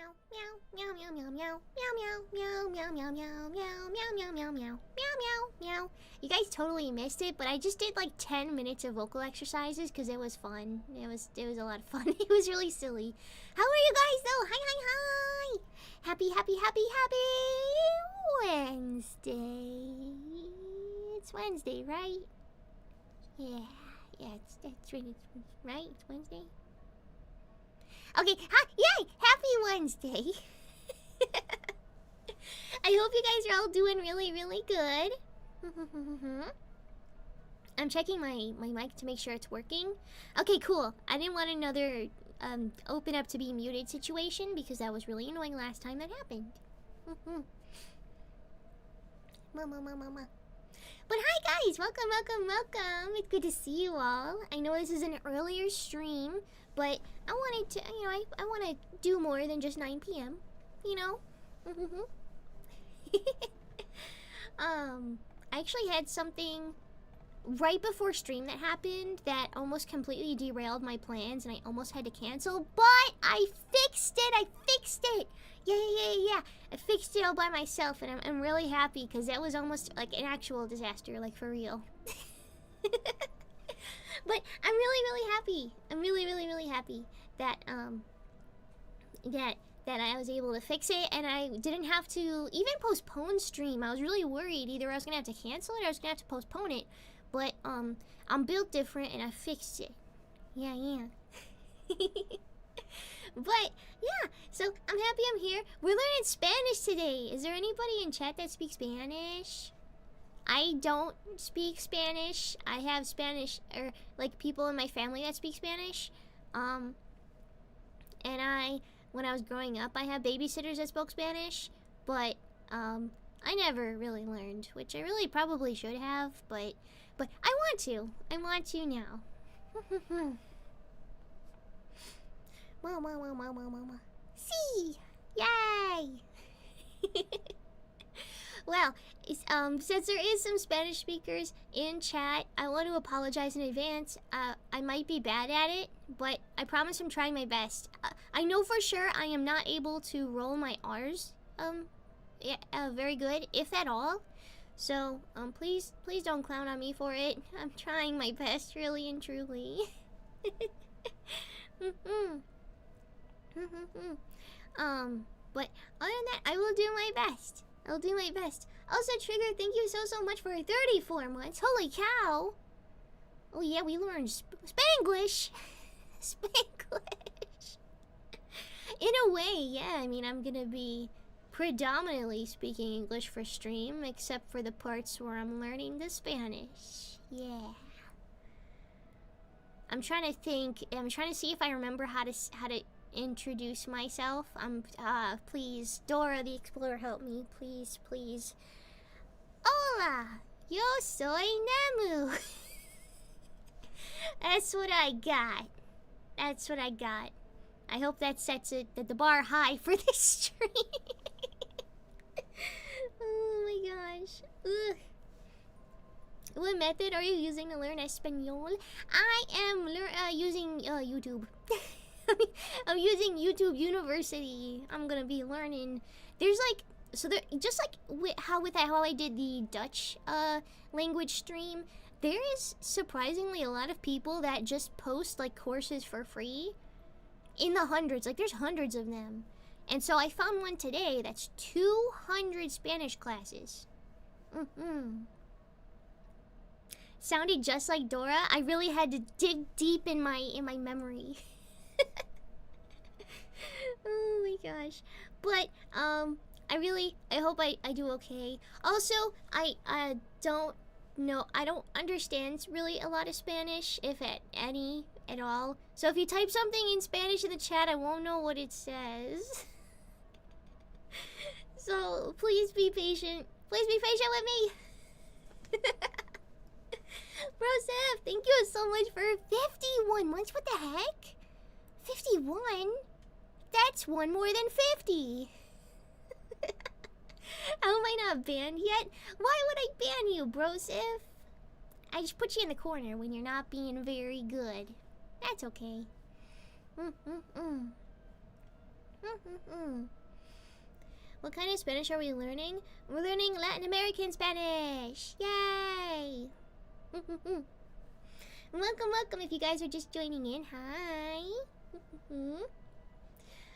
meow meow meow meow meow meow meow meow meow meow meow meow meow meow meow meow meow. You guys totally missed it, but I just did like 10 minutes of vocal exercises because it was fun. It was a lot of fun. It was really silly. How are you guys though? Hi hi hi! Happy Wednesday. It's Wednesday, right? Yeah, it's right. It's Wednesday. Okay, yay! Happy Wednesday! I hope you guys are all doing really, really good. I'm checking my mic to make sure it's working. Okay, cool. I didn't want another open up to be muted situation because that was really annoying last time that happened. Mama. But hi guys! Welcome! It's good to see you all. I know this is an earlier stream, but I wanted to, I want to do more than just 9 p.m. You know? I actually had something right before stream that happened that almost completely derailed my plans and I almost had to cancel, but I fixed it! Yeah. I fixed it all by myself and I'm really happy because that was almost like an actual disaster, like for real. But I'm really happy. I'm really happy that that I was able to fix it and I didn't have to even postpone stream. I was really worried either I was gonna have to cancel it or I was gonna have to postpone it. But I'm built different and I fixed it. Yeah. But yeah, so I'm happy I'm here. We're learning Spanish today. Is there anybody in chat that speaks Spanish? I don't speak Spanish. I have Spanish, or like people in my family that speak Spanish. And when I was growing up, I had babysitters that spoke Spanish, but I never really learned, which I really probably should have, but I want to. I want to now. Mama. See! Yay! Well, since there is some Spanish speakers in chat, I want to apologize in advance. I might be bad at it, but I promise I'm trying my best. I know for sure I am not able to roll my R's, very good, if at all. So, please don't clown on me for it. I'm trying my best, really and truly. But other than that, I will do my best. I'll do my best. Also, Trigger, thank you so much for 34 months. Holy cow! Oh yeah, we learned Spanglish. Spanglish. In a way, yeah. I mean, I'm gonna be predominantly speaking English for stream, except for the parts where I'm learning the Spanish. Yeah. I'm trying to think. I'm trying to see if I remember how to introduce myself. Please, Dora the Explorer, help me, please. Hola, yo soy Nemu. That's what I got. I hope that sets the bar high for this stream. Oh my gosh. Ugh. What method are you using to learn Espanol? I am using YouTube. I'm using YouTube University. I'm gonna be learning. There's like, so there, just like how I did the Dutch language stream, there is surprisingly a lot of people that just post like courses for free in the hundreds. Like there's hundreds of them. And so I found one today that's 200 Spanish classes. Sounded just like Dora. I really had to dig deep in my memory. Oh my gosh. But I hope I do okay. Also, I don't know, I don't understand really a lot of Spanish, if at all. So if you type something in Spanish in the chat, I won't know what it says. So please be patient. Please be patient with me. Broseph, thank you so much for 51 months. What the heck? 51? That's one more than 50. How am I not banned yet? Why would I ban you, Broseph? I just put you in the corner when you're not being very good. That's okay. What kind of Spanish are we learning? We're learning Latin American Spanish. Yay! Welcome, welcome if you guys are just joining in. Hi.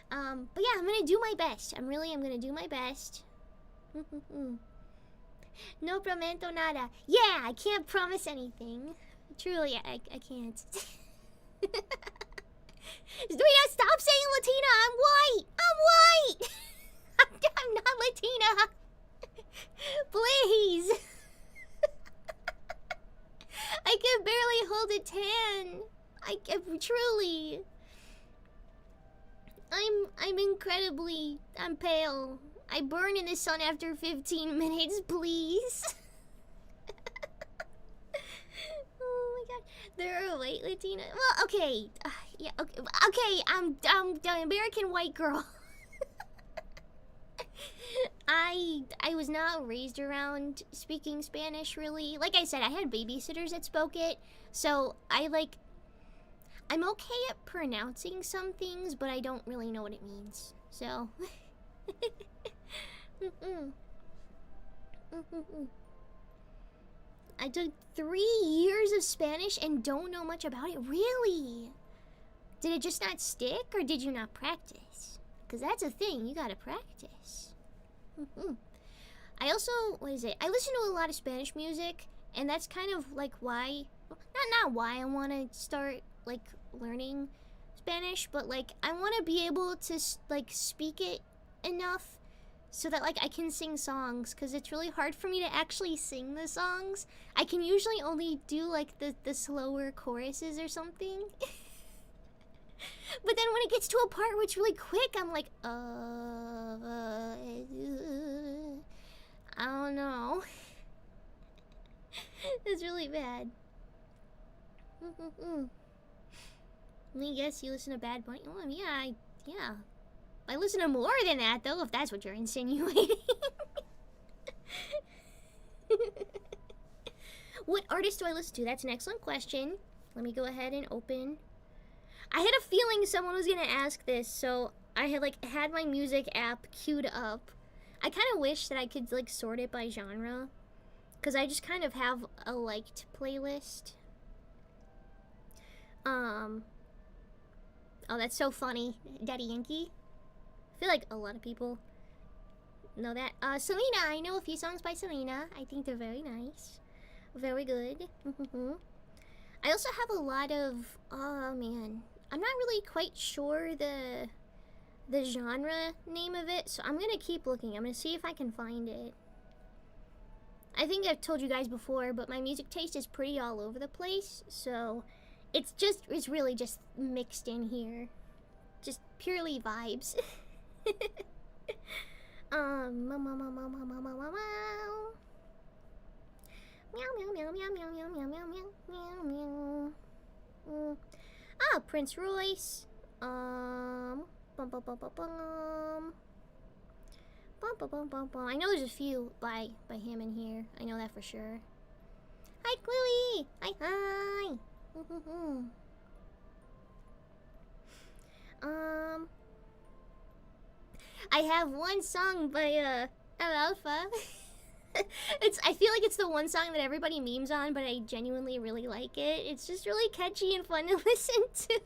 But yeah, I'm gonna do my best. I'm gonna do my best. No prometo nada. Yeah, I can't promise anything. Truly, I can't. Rita, stop saying Latina. I'm white. I'm white. I'm not Latina. Please. I can barely hold a tan. Truly. I'm pale. I burn in the sun after 15 minutes, please. Oh my god. There are white Latina. Well, okay. Yeah, okay. Okay, I'm the American white girl. I was not raised around speaking Spanish, really. Like I said, I had babysitters that spoke it, so I'm okay at pronouncing some things, but I don't really know what it means. So I took 3 years of Spanish and don't know much about it. Really? Did it just not stick, or did you not practice? Because that's a thing, you gotta practice. I also, I listen to a lot of Spanish music, and that's kind of like why, not why I want to start like learning Spanish, but like I want to be able to like speak it enough so that like I can sing songs, because it's really hard for me to actually sing the songs. I can usually only do like the slower choruses or something. But then when it gets to a part where it's really quick, I'm like, I don't know. It's really bad. I guess you listen to Bad Bunny. Oh, yeah, yeah. I listen to more than that, though, if that's what you're insinuating. What artist do I listen to? That's an excellent question. Let me go ahead and open. I had a feeling someone was gonna ask this, so I had my music app queued up. I kind of wish that I could like sort it by genre, because I just kind of have a liked playlist. Oh, that's so funny, Daddy Yankee. I feel like a lot of people know that. Selena, I know a few songs by Selena. I think they're very nice, very good. I also have a lot of, oh man, I'm not really quite sure the genre name of it, so I'm gonna keep looking. I'm gonna see if I can find it. I think I've told you guys before, but my music taste is pretty all over the place, so it's really just mixed in here. Just purely vibes. Meow meow meow meow meow meow meow meow meow. Ah, Prince Royce. Bum bum bum bum bum. Bum bum bum bum bum. I know there's a few by him in here. I know that for sure. Hi, Chloe. Hi. I have one song by Alpha. I feel like it's the one song that everybody memes on, but I genuinely really like it. It's just really catchy and fun to listen to.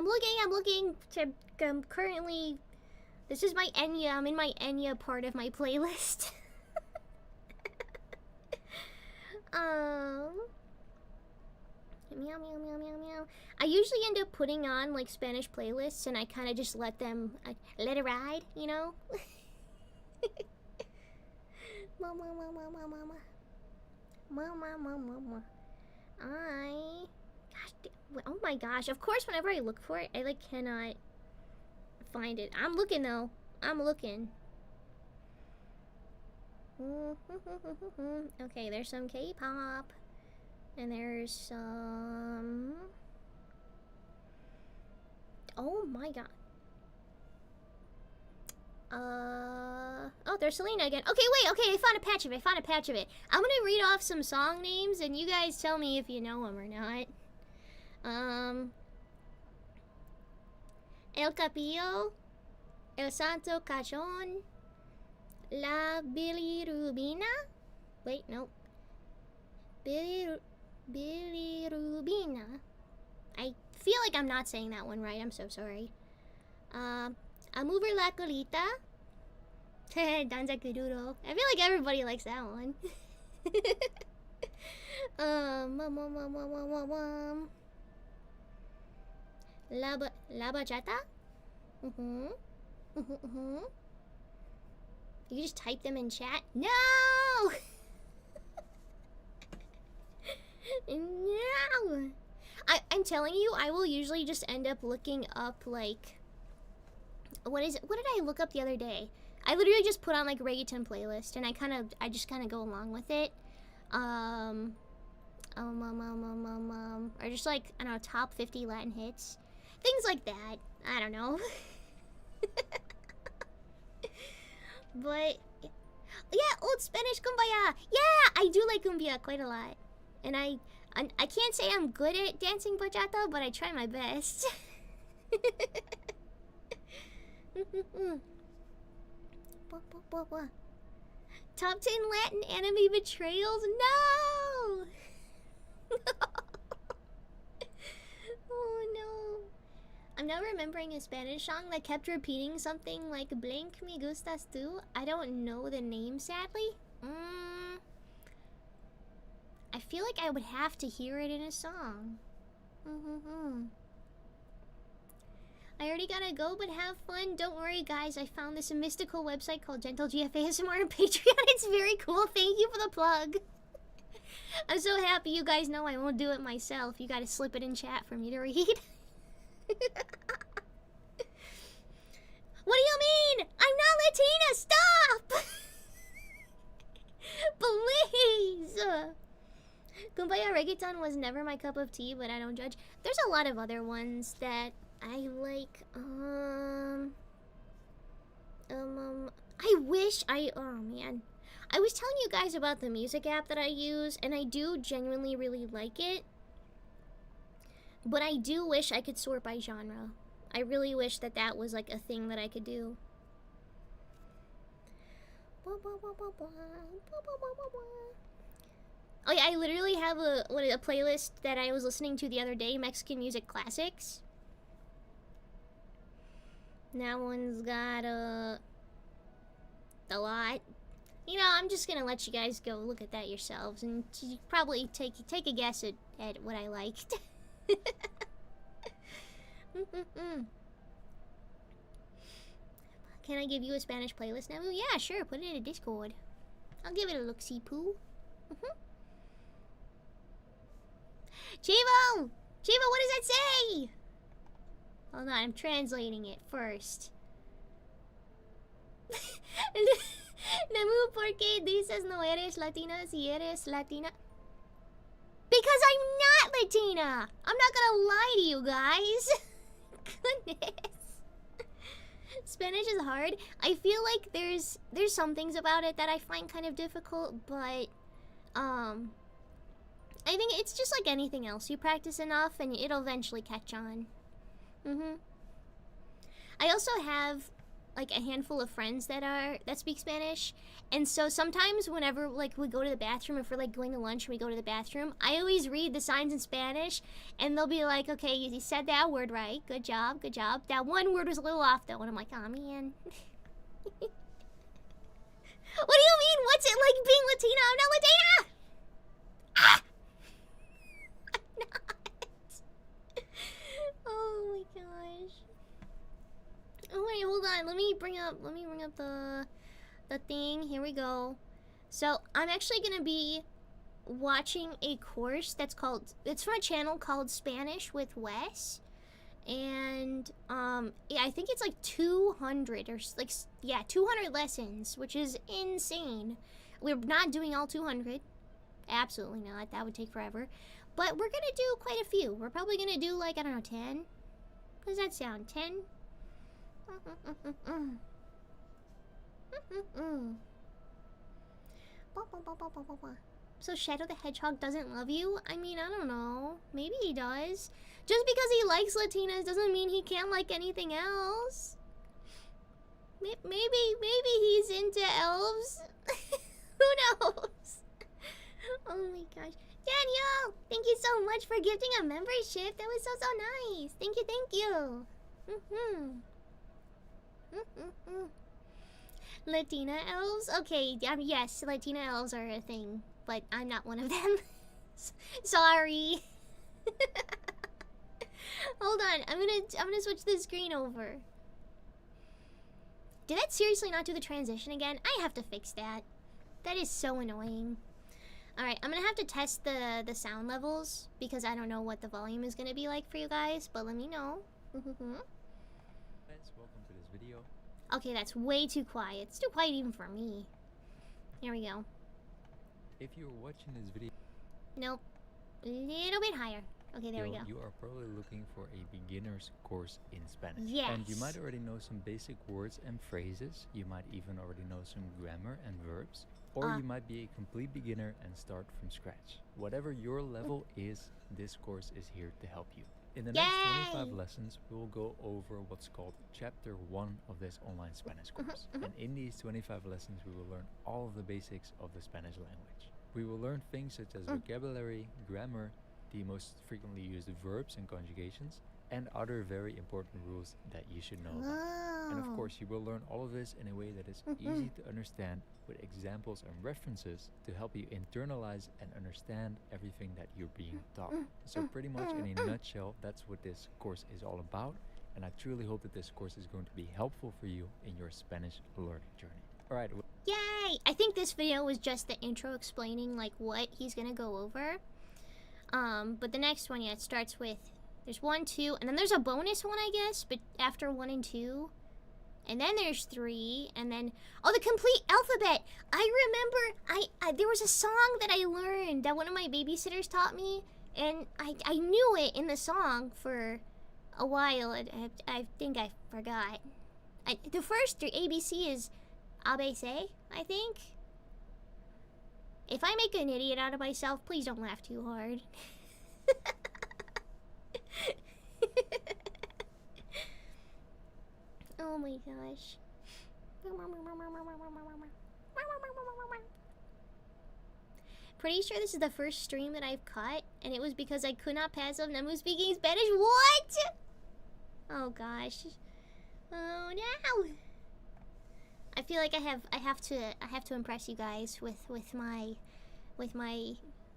I'm looking to currently. This is my Enya. I'm in my Enya part of my playlist. Meow meow meow meow meow. I usually end up putting on like Spanish playlists, and I kind of just let it ride, you know. Oh my gosh! Of course, whenever I look for it, I like cannot find it. I'm looking though. I'm looking. Okay, there's some K-pop, and there's some. Oh my god. Oh, there's Selena again. Okay, wait, okay, I found a patch of it. I'm gonna read off some song names, and you guys tell me if you know them or not. El Capillo, El Santo Cachon, La Bilirubina. Wait, nope. Bilirubina. I feel like I'm not saying that one right. I'm so sorry. A mover la colita. Danza Kuduro. I feel like everybody likes that one. La bachata. You just type them in chat. No. No. I'm telling you, I will usually just end up looking up like, what did I look up the other day? I literally just put on like reggaeton playlist, and I just kind of go along with it. Or just like, I don't know, top 50 Latin hits, things like that. I don't know. But yeah, old Spanish kumbaya. Yeah, I do like kumbia quite a lot, and I can't say I'm good at dancing bachata, but I try my best. Top 10 Latin anime betrayals? No! Oh no. I'm now remembering a Spanish song that kept repeating something like Blank me gustas tú. I don't know the name, sadly. I feel like I would have to hear it in a song. I already gotta go, but have fun. Don't worry, guys. I found this mystical website called Gentle GFASMR on Patreon. It's very cool. Thank you for the plug. I'm so happy you guys know I won't do it myself. You gotta slip it in chat for me to read. What do you mean? I'm not Latina. Stop! Please. Kumbaya reggaeton was never my cup of tea, but I don't judge. There's a lot of other ones that I like. I wish oh man. I was telling you guys about the music app that I use, and I do genuinely really like it. But I do wish I could sort by genre. I really wish that that was like a thing that I could do. Oh yeah, I literally have a playlist that I was listening to the other day, Mexican music classics. That one's got a lot. You know, I'm just gonna let you guys go look at that yourselves, and probably take a guess at what I liked. Can I give you a Spanish playlist now? Yeah, sure. Put it in a Discord. I'll give it a look-see poo. Chivo! Chivo, what does that say? Hold on, I'm translating it first. Nemu, ¿por qué dices no eres Latina si eres Latina? Because I'm not Latina! I'm not gonna lie to you guys. Goodness. Spanish is hard. I feel like there's some things about it that I find kind of difficult, but I think it's just like anything else. You practice enough and it'll eventually catch on. I also have like a handful of friends that speak Spanish, and so sometimes whenever like we go to the bathroom, if we're like going to lunch and we go to the bathroom, I always read the signs in Spanish, and they'll be like, okay, you said that word right, good job, that one word was a little off though, and I'm like, oh man. What do you mean, what's it like being Latina? I'm not Latina! Ah! I'm not. Oh my gosh. Oh wait, hold on. Let me bring up the thing. Here we go. So I'm actually gonna be watching a course it's from a channel called Spanish with Wes, and yeah, I think it's like 200 or like 200 lessons, which is insane. We're not doing all 200, absolutely not. That would take forever. But we're gonna do quite a few. We're probably gonna do like, I don't know, 10. What does that sound? 10? So Shadow the Hedgehog doesn't love you? I mean, I don't know. Maybe he does. Just because he likes Latinas doesn't mean he can't like anything else. Maybe he's into elves. Who knows? Oh my gosh. Daniel, thank you so much for gifting a membership. That was so nice. Thank you. Latina elves? Okay, yes, Latina elves are a thing, but I'm not one of them. Sorry. Hold on, I'm gonna switch the screen over. Did that seriously not do the transition again? I have to fix that. That is so annoying. Alright, I'm gonna have to test the sound levels because I don't know what the volume is gonna be like for you guys, but let me know. Welcome to this video. Okay, that's way too quiet. It's too quiet even for me. Here we go. If you're watching this video, Nope. A little bit higher. Okay, there we go. You are probably looking for a beginner's course in Spanish. Yes. And you might already know some basic words and phrases. You might even already know some grammar and verbs. Or you might be a complete beginner and start from scratch. Whatever your level is, this course is here to help you. In the next 25 lessons, we will go over what's called Chapter 1 of this online Spanish course. And in these 25 lessons, we will learn all of the basics of the Spanish language. We will learn things such as vocabulary, grammar, the most frequently used verbs and conjugations, and other very important rules that you should know about. And of course, you will learn all of this in a way that is easy to understand with examples and references to help you internalize and understand everything that you're being taught. So pretty much in a nutshell, that's what this course is all about. And I truly hope that this course is going to be helpful for you in your Spanish learning journey. All right. Yay! I think this video was just the intro explaining like what he's gonna go over. But the next one, yeah, it starts with there's 1, 2, and then there's a bonus one, I guess, but after 1 and 2. And then there's 3, and then the complete alphabet. I remember I there was a song that I learned that one of my babysitters taught me, and I knew it in the song for a while. I think I forgot. The first 3 ABC is ABC, I think. If I make an idiot out of myself, please don't laugh too hard. Oh my gosh. Pretty sure this is the first stream that I've caught, and it was because I could not pass up Nemu speaking Spanish. What? Oh gosh. Oh no. I feel like I have to impress you guys with my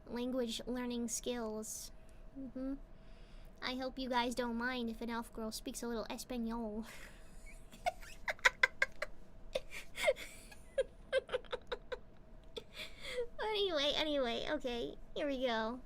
language learning skills. I hope you guys don't mind if an elf girl speaks a little Espanol. Anyway, okay, here we go.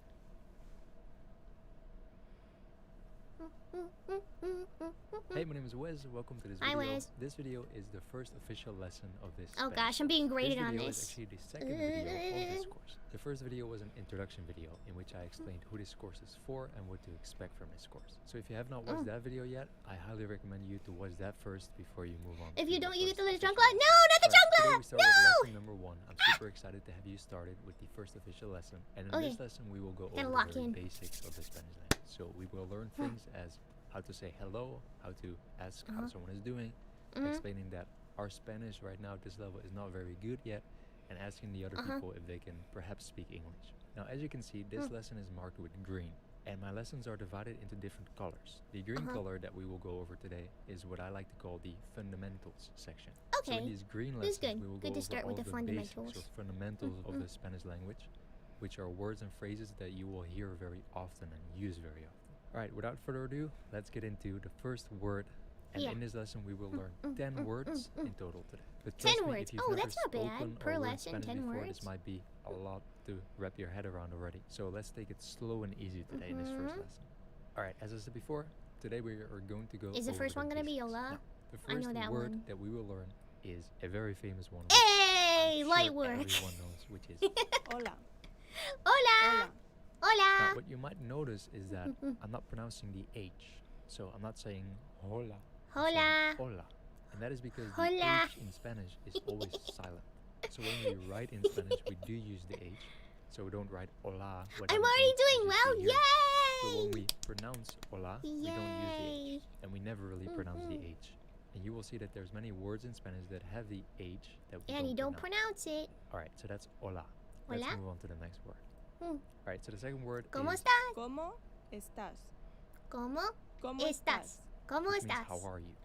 Hey, my name is Wes. Welcome to this Hi, video. Wes. This video is the first official lesson of this. Oh gosh, I'm being graded on This video this. is actually the second video of this course. The first video was an introduction video in which I explained who this course is for and what to expect from this course. So if you have not watched that video yet, I highly recommend you to watch that first before you move on. If you don't, you get the little official chancla. lesson. No, not the Today chancla! we start with No! lesson number 1. I'm super excited to have you started with the first official lesson. And in Okay. this lesson, we will go Gotta over lock the in. basics of the Spanish language. So we will learn things as how to say hello, how to ask how someone is doing, explaining that our Spanish right now at this level is not very good yet, and asking the other people if they can perhaps speak English. Now, as you can see, this lesson is marked with green, and my lessons are divided into different colors. The green color that we will go over today is what I like to call the fundamentals section. So in Okay, these green this is lessons, good. we will Good go to start over with all the of the basics fundamentals. or fundamentals of the Spanish language, which are words and phrases that you will hear very often and use very often. Alright, without further ado, let's get into the first word. And in this lesson, we will learn 10 words in total today. But 10 trust me, words. if you've Oh, never that's not bad. spoken Per or learned lesson, Spanish 10 before, words. this might be a lot to wrap your head around already. So let's take it slow and easy today in this first lesson. Alright, as I said before, today we are going to go Is the over first one gonna be basics. Yola? Now, the I first know that word one. that we will learn is a very famous one. Hey, I'm light sure work. everyone knows, which is Hola. Hola. Now, Hola. what you might notice is that I'm not pronouncing the H. So I'm not saying hola. I'm saying Hola. hola. And that is because Hola. the H in Spanish is always silent. So when we write in Spanish, we do use the H. So we don't write hola without I'm an already H, as doing you well. see here. But when Yay! we pronounce hola, we don't use the Yay. H. And we never really pronounce the Mhm. H. And you will see that there's many words in Spanish that have the H that we And you don't pronounce. pronounce it. Alright, so that's hola. Let's Hola. move on to the next word. Hmm. Alright, so the second word ¿Cómo is estás? ¿Cómo estás? ¿Cómo ¿Cómo estás? ¿Cómo which means estás? how are you?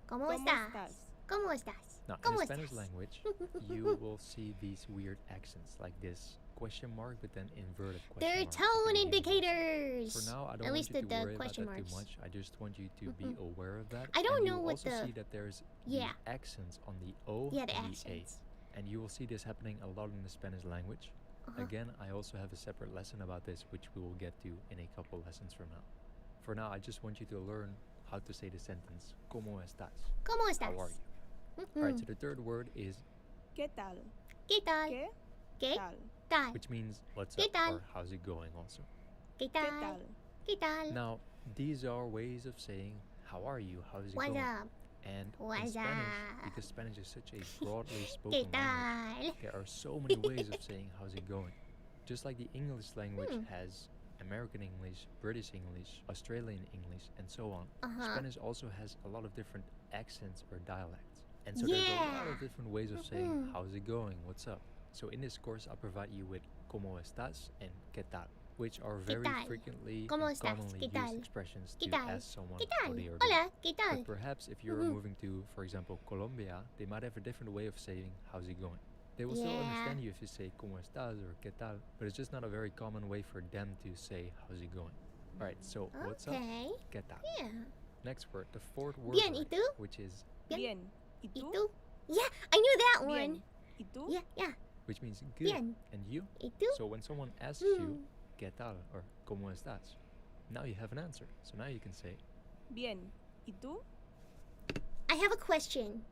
¿Cómo ¿Cómo estás? estás? ¿Cómo estás? Now, in ¿Cómo the Spanish estás? language, you will see these weird accents like this question mark, but then inverted question They're marks at the tone beginning also. indicators. For now, I don't At want least you to the worry about question that too marks. much. I just want you to be aware of that. I don't and know you will what also the- see that there's Yeah. the accents on the O Yeah, the and accents. the A. And you will see this happening a lot in the Spanish language. Uh-huh. Again, I also have a separate lesson about this, which we will get to in a couple lessons from now. For now, I just want you to learn how to say the sentence, ¿Cómo estás? ¿Cómo estás? How are you? Mhm. Alright, so the third word is ¿Qué tal? ¿Qué tal? ¿Qué ¿Qué tal? tal? which means what's ¿Qué up tal? or how's it going also. ¿Qué ¿Qué tal? tal? ¿Qué tal? Now, these are ways of saying how are you, how's it What's going. up? And in What's Spanish, up? because Spanish is such a broadly ¿Qué spoken language, tal? there are so many ways of saying how's it going. Just like the English language has American English, British English, Australian English, and so on. Uh-huh. Spanish also has a lot of different accents or dialects. And so there's a lot Yeah. of different ways of saying Mhm. how's it going, what's up. So in this course, I'll provide you with ¿Cómo estás? And ¿Qué tal? Which are very tal? frequently ¿Cómo and estás? commonly ¿Qué used tal? expressions ¿Qué to tal? ask someone ¿Qué how tal? they are doing. Hola, ¿qué tal? But perhaps if you're Mhm. moving to, for example, Colombia, they might have a different way of saying how's it going. They will still Yeah. understand you if you say ¿Cómo estás? Or ¿Qué tal? But it's just not a very common way for them to say how's it going. Alright, so what's up? Okay. ¿Qué tal? Yeah. Next word, the fourth word, Bien, ¿y tú? which is Bien. Bien. ¿Y ¿Y tú? tú? Yeah, I knew that Bien. one. ¿Y tú? Yeah, yeah. which means good. Bien. And you? ¿Y tú? So when someone asks you Mm. ¿Qué tal? Or ¿Cómo estás? Now you have an answer. So now you can say Bien. ¿Y tú? I have a question.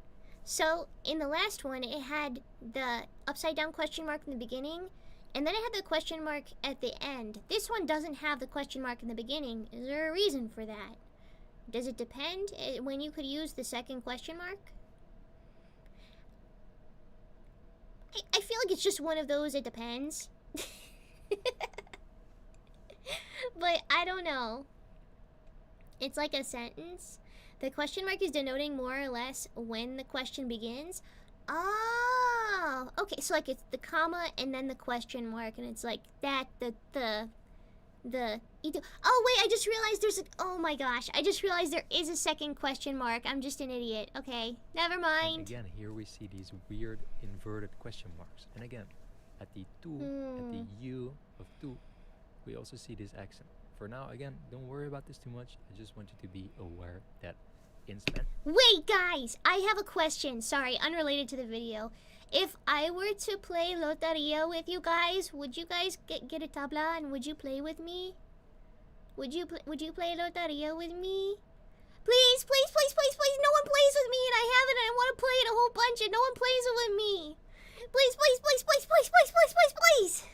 So, in the last one, it had the upside down question mark in the beginning, and then it had the question mark at the end. This one doesn't have the question mark in the beginning. Is there a reason for that? Does it depend when you could use the second question mark? I feel like it's just one of those, it depends. But I don't know. It's like a sentence. The question mark is denoting more or less when the question begins. Oh, okay. So like it's the comma and then the question mark, and it's like that. You do. Oh wait, I just realized there's a. Oh my gosh, I just realized there is a second question mark. I'm just an idiot. Okay, never And mind. again, here we see these weird inverted question marks. And again, at the tu, at the you of tu, we also see this accent. For now, again, don't worry about this too much. I just want you to be aware that in Spanish. Wait, guys, I have a question. Sorry, unrelated to the video. If I were to play Loteria with you guys, would you guys get a tabla and would you play with me? Would you play Loteria with me? Please, please, please, please, please. No one plays with me and I have it and I want to play it a whole bunch and no one plays it with me. Please, please, please, please, please, please, please, please, please.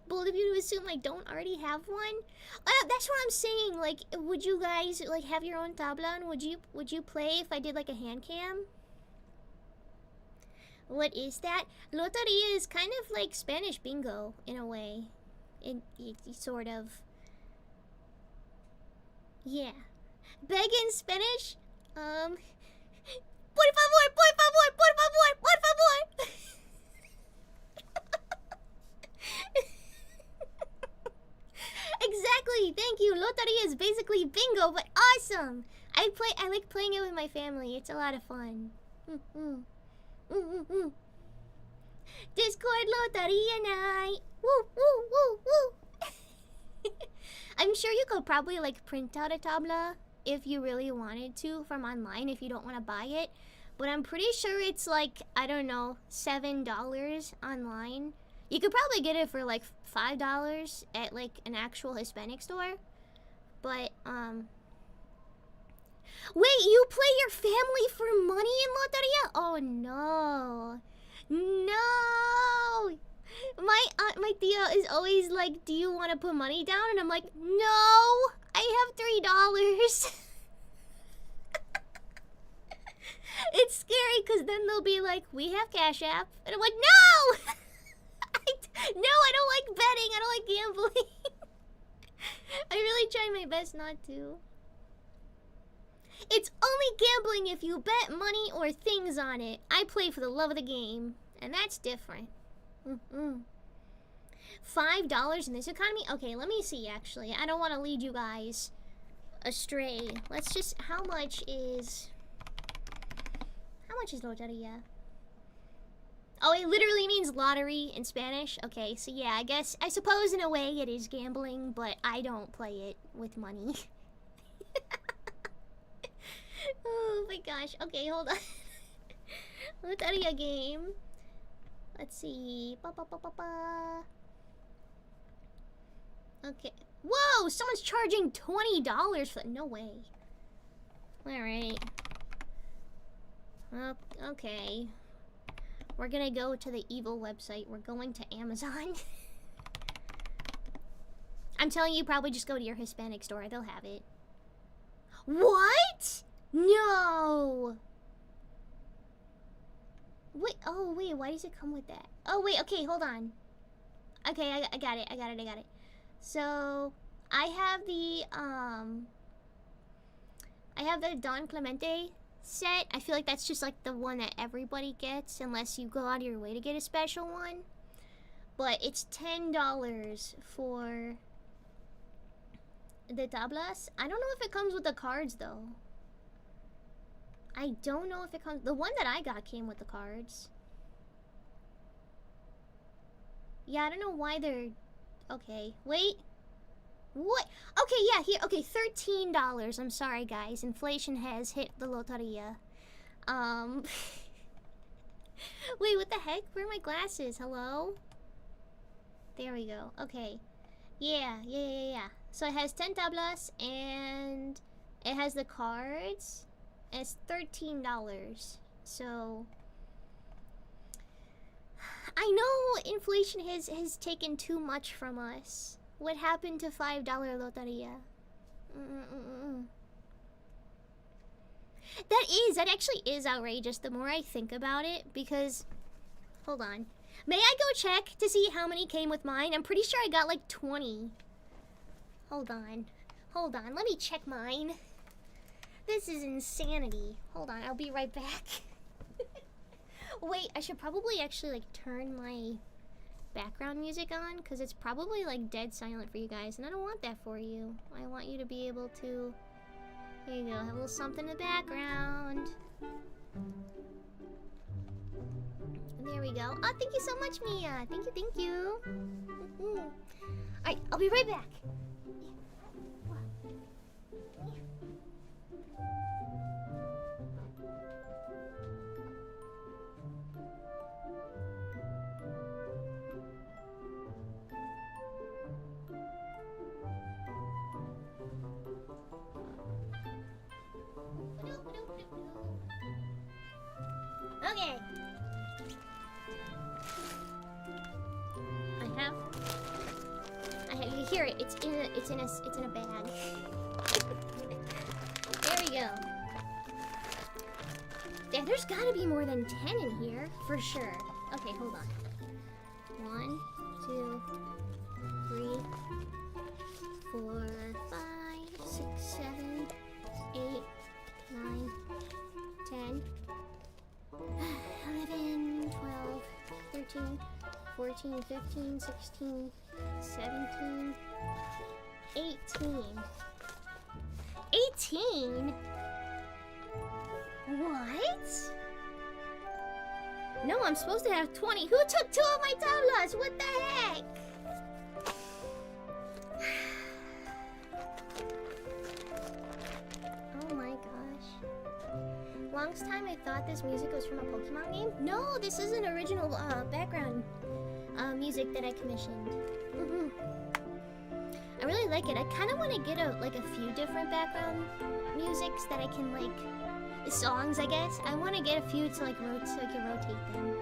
Bold of you to assume I don't already have one. That's what I'm saying. Like, would you guys like have your own tabla? And would you play if I did like a hand cam? What is that? Loteria is kind of like Spanish bingo in a way. It sort of. Yeah. Beg in Spanish. Por favor, por favor, por favor, por favor. Exactly. Thank you. Loteria is basically bingo, but awesome. I like playing it with my family. It's a lot of fun. Discord Loteria night. Woo woo woo woo. I'm sure you could probably like print out a tabla if you really wanted to from online if you don't want to buy it. But I'm pretty sure it's like, I don't know, $7 online. You could probably get it for like $5 at like an actual Hispanic store. But, wait, you play your family for money in Loteria? Oh no. No! My my tia is always like, do you want to put money down? And I'm like, no, I have $3. It's scary because then they'll be like, we have Cash App. And I'm like, no! No, I don't like betting. I don't like gambling. I really try my best not to. It's only gambling if you bet money or things on it. I play for the love of the game, and that's different. $5 in this economy? Okay, let me see, actually. I don't want to lead you guys astray. Let's just... How much is loteria? Oh, it literally means lottery in Spanish? Okay, so yeah, I suppose in a way it is gambling, but I don't play it with money. Oh my gosh. Okay, hold on. Loteria game. Let's see. Okay. Whoa! Someone's charging $20 for that. No way. Alright. Okay. We're gonna go to the evil website. We're going to Amazon. I'm telling you, probably just go to your Hispanic store. They'll have it. What? No! Wait, oh wait, why does it come with that? Oh wait, okay, hold on. Okay, I got it. So, I have the Don Clemente set. I feel like that's just like the one that everybody gets unless you go out of your way to get a special one. But it's $10 for the tablas. I don't know if it comes with the cards though. I don't know if it comes... The one that I got came with the cards. Yeah, I don't know why they're... Okay, wait. What? Okay, yeah, here. Okay, $13. I'm sorry, guys. Inflation has hit the loteria. Wait, what the heck? Where are my glasses? Hello? There we go. Okay. Yeah. So it has 10 tablas, and it has the cards. And it's $13. So... I know inflation has taken too much from us. What happened to $5 loteria? That actually is outrageous the more I think about it, because... Hold on. May I go check to see how many came with mine? I'm pretty sure I got like 20. Hold on, let me check mine. This is insanity. Hold on, I'll be right back. Wait, I should probably actually like turn my background music on, because it's probably like dead silent for you guys, and I don't want that for you. I want you to be able to... Here you go, have a little something in the background. There we go. Oh, thank you so much, Mia. Thank you. Alright, I'll be right back. Okay. I have. You hear it? It's in a bag. There we go. Yeah, there's gotta be more than 10 in here for sure. Okay, hold on. 1, 2, 3, 4, 5, 6, 7, 8, 9, 10. 11, 12, 13, 14, 15, 16, 17, 18. 18? What? No, I'm supposed to have 20. Who took 2 of my tablas? What the heck? Oh my gosh. Longest time I thought this music was from a Pokemon game. No, this is an original background music that I commissioned. I really like it. I kind of want to get a few different background musics that I can songs, I guess. I want to get a few to so I can rotate them.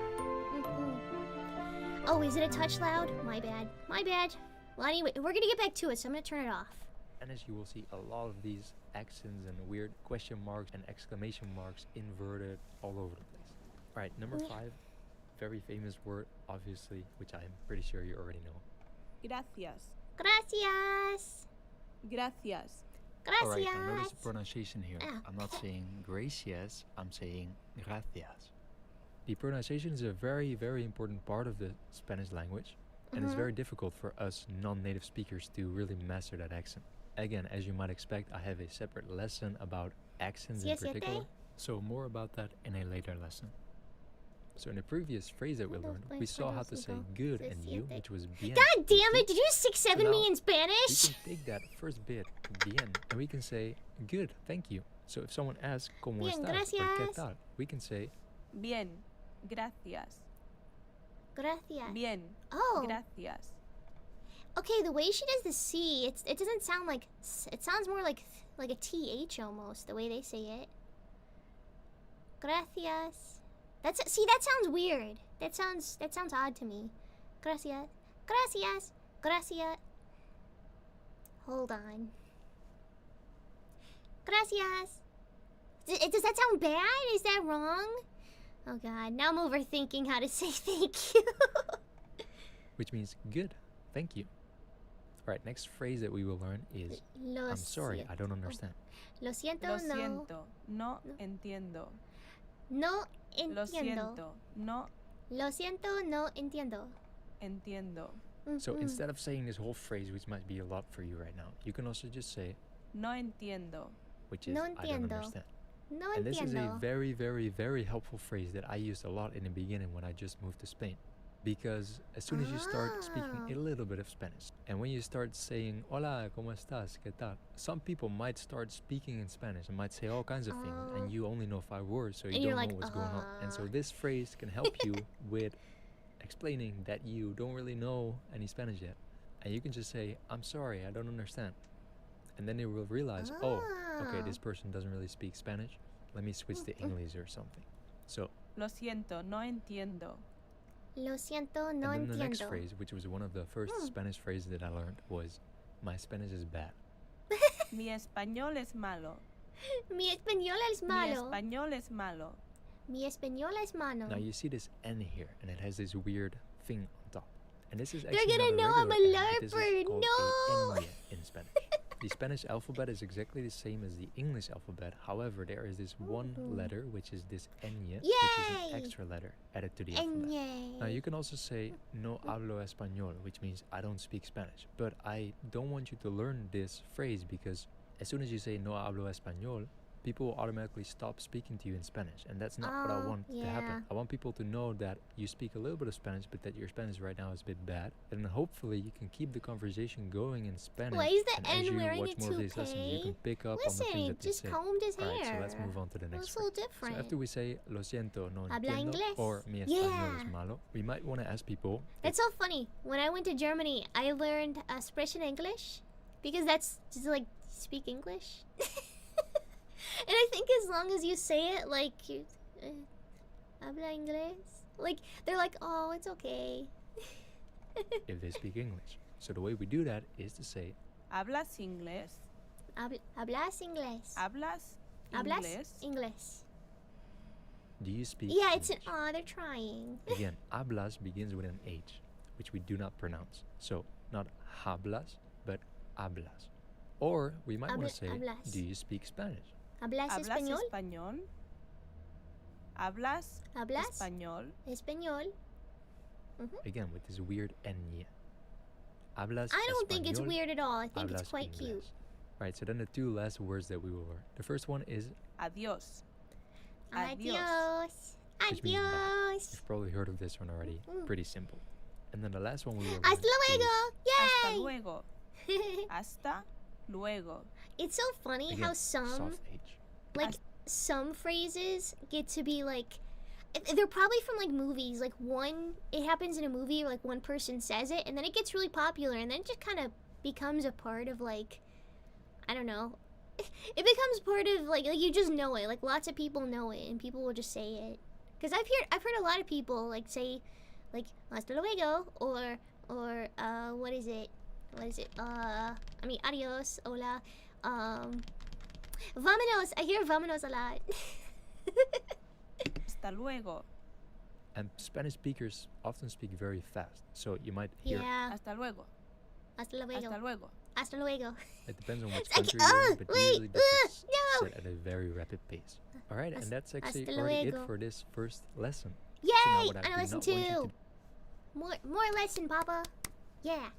Oh, is it a touch loud? My bad. My bad. Well, anyway, we're gonna get back to it, so I'm gonna turn it off. And as you will see, a lot of these accents and weird question marks and exclamation marks inverted all over the place. Alright, number Yeah. 5, very famous word, obviously, which I'm pretty sure you already know. Gracias. Gracias. Gracias. Alright, now notice the Gracias. pronunciation here. Ah. I'm not saying gracias, I'm saying gracias. The pronunciation is a very, very important part of the Spanish language, and it's Mhm. very difficult for us non-native speakers to really master that accent. Again, as you might expect, I have a separate lesson about accents in Siete? particular, so more about that in a later lesson. So in the previous phrase that we Uno, learned, dos, we saw how to tres, say cinco, good seis, and you, siete. which was bien. God damn y it! Did you 6-7 me now, in we Spanish? can take that first bit, bien, and we can say good, thank you. So if someone asks, ¿Cómo Bien, estás? Or ¿Qué gracias. tal? We can say, Bien. Gracias. Gracias. Bien. Oh. Gracias. Okay, the way she does the C, it doesn't sound like it sounds more like a TH almost, the way they say it. Gracias. That sounds weird. That sounds odd to me. Gracias. Gracias. Gracias. Hold on. Gracias. Does that sound bad? Is that wrong? Oh god, now I'm overthinking how to say thank you. which means good, thank you. Alright, next phrase that we will learn is, Lo I'm sorry, I siento. don't understand. Lo siento, Lo no. siento. No entiendo. No Lo entiendo. siento. No Lo siento, no entiendo. entiendo. So Mhm. instead of saying this whole phrase, which might be a lot for you right now, you can also just say, No entiendo. which is, No I don't entiendo. understand. No And this is a entiendo. very, very, very helpful phrase that I used a lot in the beginning when I just moved to Spain. Because as soon as you start speaking a little bit of Spanish, and when you start saying, Hola, ¿cómo estás? ¿Qué tal? Some people might start speaking in Spanish and might say all kinds of things, Oh. and you only know 5 words, so you And don't you're know like, what's going on. And so this phrase can help you with explaining that you don't really know any Spanish yet. And you can just say, I'm sorry, I don't understand. And then they will realize, oh, okay, this person doesn't really speak Spanish. Let me switch to English or something. So, Lo siento. No entiendo. Lo siento, no and then the next entiendo. phrase, which was one of the first Spanish phrases that I learned, was, my Spanish is bad. Mi español es malo. Mi español es Mi malo. español es malo. Mi español es malo. Now you see this N here, and it has this weird thing on top. And this is They're actually gonna not know I'm a regular N, this is leopard. called No! a ñ in Spanish. The Spanish alphabet is exactly the same as the English alphabet. However, there is this one letter, which is this ñ, which is an Yay! extra letter added to the alphabet. Eñe. Now you can also say no hablo español, which means I don't speak Spanish. But I don't want you to learn this phrase because as soon as you say no hablo español, people will automatically stop speaking to you in Spanish, and that's not what I Oh, want to yeah. happen. I want people to know that you speak a little bit of Spanish, but that your Spanish right now is a bit bad, and then hopefully you can keep the conversation going in Spanish. Why is the and as N you wearing watch a more of these lessons, you can toupee? pick up on the Listen, things he that they just say. combed his hair. Alright, so let's move on to the next That's so phrase. So different. after we say lo siento, no Habla entiendo, inglés. or mi español es Yeah. malo, we might want to ask people. That's so funny. When I went to Germany, I learned expression English because that's just like speak English. And I think as long as you say it like you habla inglés, like they're like, oh, it's okay. if they speak English. So the way we do that is to say, ¿Hablas inglés? Hablas inglés. ¿Hablas Hablas inglés? inglés. do you speak Yeah, it's an English? they're trying. Again, hablas begins with an H, which we do not pronounce. So not hablas, but hablas. Or we might want to say, hablas. do you speak Spanish? Hablas ¿Hablas español. español? ¿Hablas Hablas español? español. Again, with this weird ñ. Hablas I don't think it's español, weird at all. I think it's hablas quite inglés. cute. Right, so then the two last words that we will learn. The first one is, Adiós. Adios. which means bye. Adios. You've probably heard of this one already. Pretty simple. And then the last one we will learn Hasta is, Hasta luego. luego. Hasta luego. It's so funny again, how some soft H. like some phrases get to be like they're probably from like movies. Like one, it happens in a movie, like one person says it, and then it gets really popular, and then it just kind of becomes a part of like, I don't know. It becomes part of like you just know it. Like lots of people know it, and people will just say it. Cause I've heard a lot of people like say, like hasta luego, or what is it? I mean, adios, hola, vámonos. I hear vámonos a lot. Hasta luego. And Spanish speakers often speak very fast, so you might hear. Yeah. Hasta luego. Hasta luego. Hasta luego. Hasta luego. It depends on which It's like, country you're in, but wait, usually this is no. said at a very rapid pace. All right, and that's actually hasta already it luego. for this first lesson. Yay! So now what I do know lesson not want you to 2. More lesson, Papa. Yeah.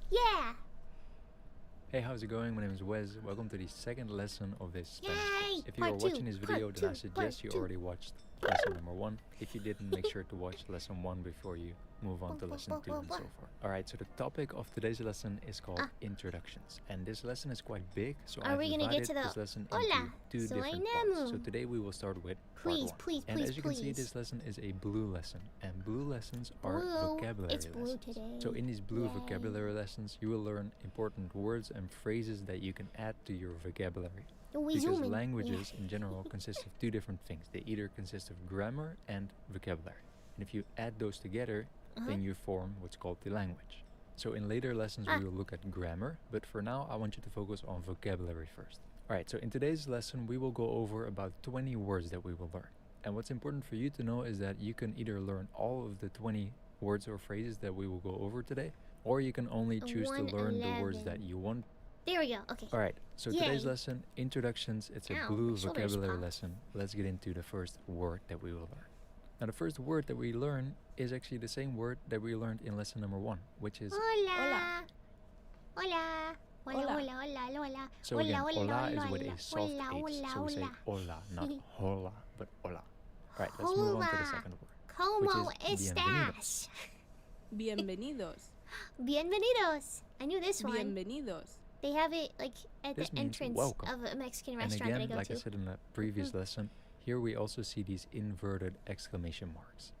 Hey, how's it going? My name is Wes. Welcome to the second lesson of this Spanish Yay! course. If you are Part two, watching this video, part then I two, suggest part you two. already watched lesson number 1. If you didn't, make sure to watch lesson 1 before you move on to lesson 2 and so forth. Alright, so the topic of today's lesson is called introductions. And this lesson is quite big, so Are I've we gonna get divided to the this lesson hola? into 2 Soy different parts. So Nemo. today we will start with Please, part 1. please, And please, as you can see, please. this lesson is a blue lesson. And blue lessons are Blue. vocabulary It's blue lessons. today. So in these blue Yay. vocabulary lessons, you will learn important words and phrases that you can add to your vocabulary. We Because zoom in. languages in general consist of 2 different things. They either consist of grammar and vocabulary. And if you add those together, then you form what's called the language. So in later lessons we will look at grammar, but for now I want you to focus on vocabulary first. Alright, so in today's lesson we will go over about 20 words that we will learn. And what's important for you to know is that you can either learn all of the 20 words or phrases that we will go over today, or you can only choose to learn the words that you want. There we go. Okay. Alright, so Yay. today's lesson, introductions, it's a Ow, blue my shoulders vocabulary popped. lesson. Let's get into the first word that we will learn. Now the first word that we learn is actually the same word that we learned in lesson number 1, which is Hola. Hola. Hola. Hola. Hola. Hola. so again, hola, hola is with hola, a soft hola, H. hola, So we say hola. hola, not hola, but hola. Alright, let's move on to the Hola. second word. ¿Cómo Which is estás? Bienvenidos. Bienvenidos. I knew this one. Bienvenidos. They have it like at This the means entrance welcome. of a Mexican And restaurant that I again, go like to. I said in the previous lesson, here we also see these inverted exclamation marks.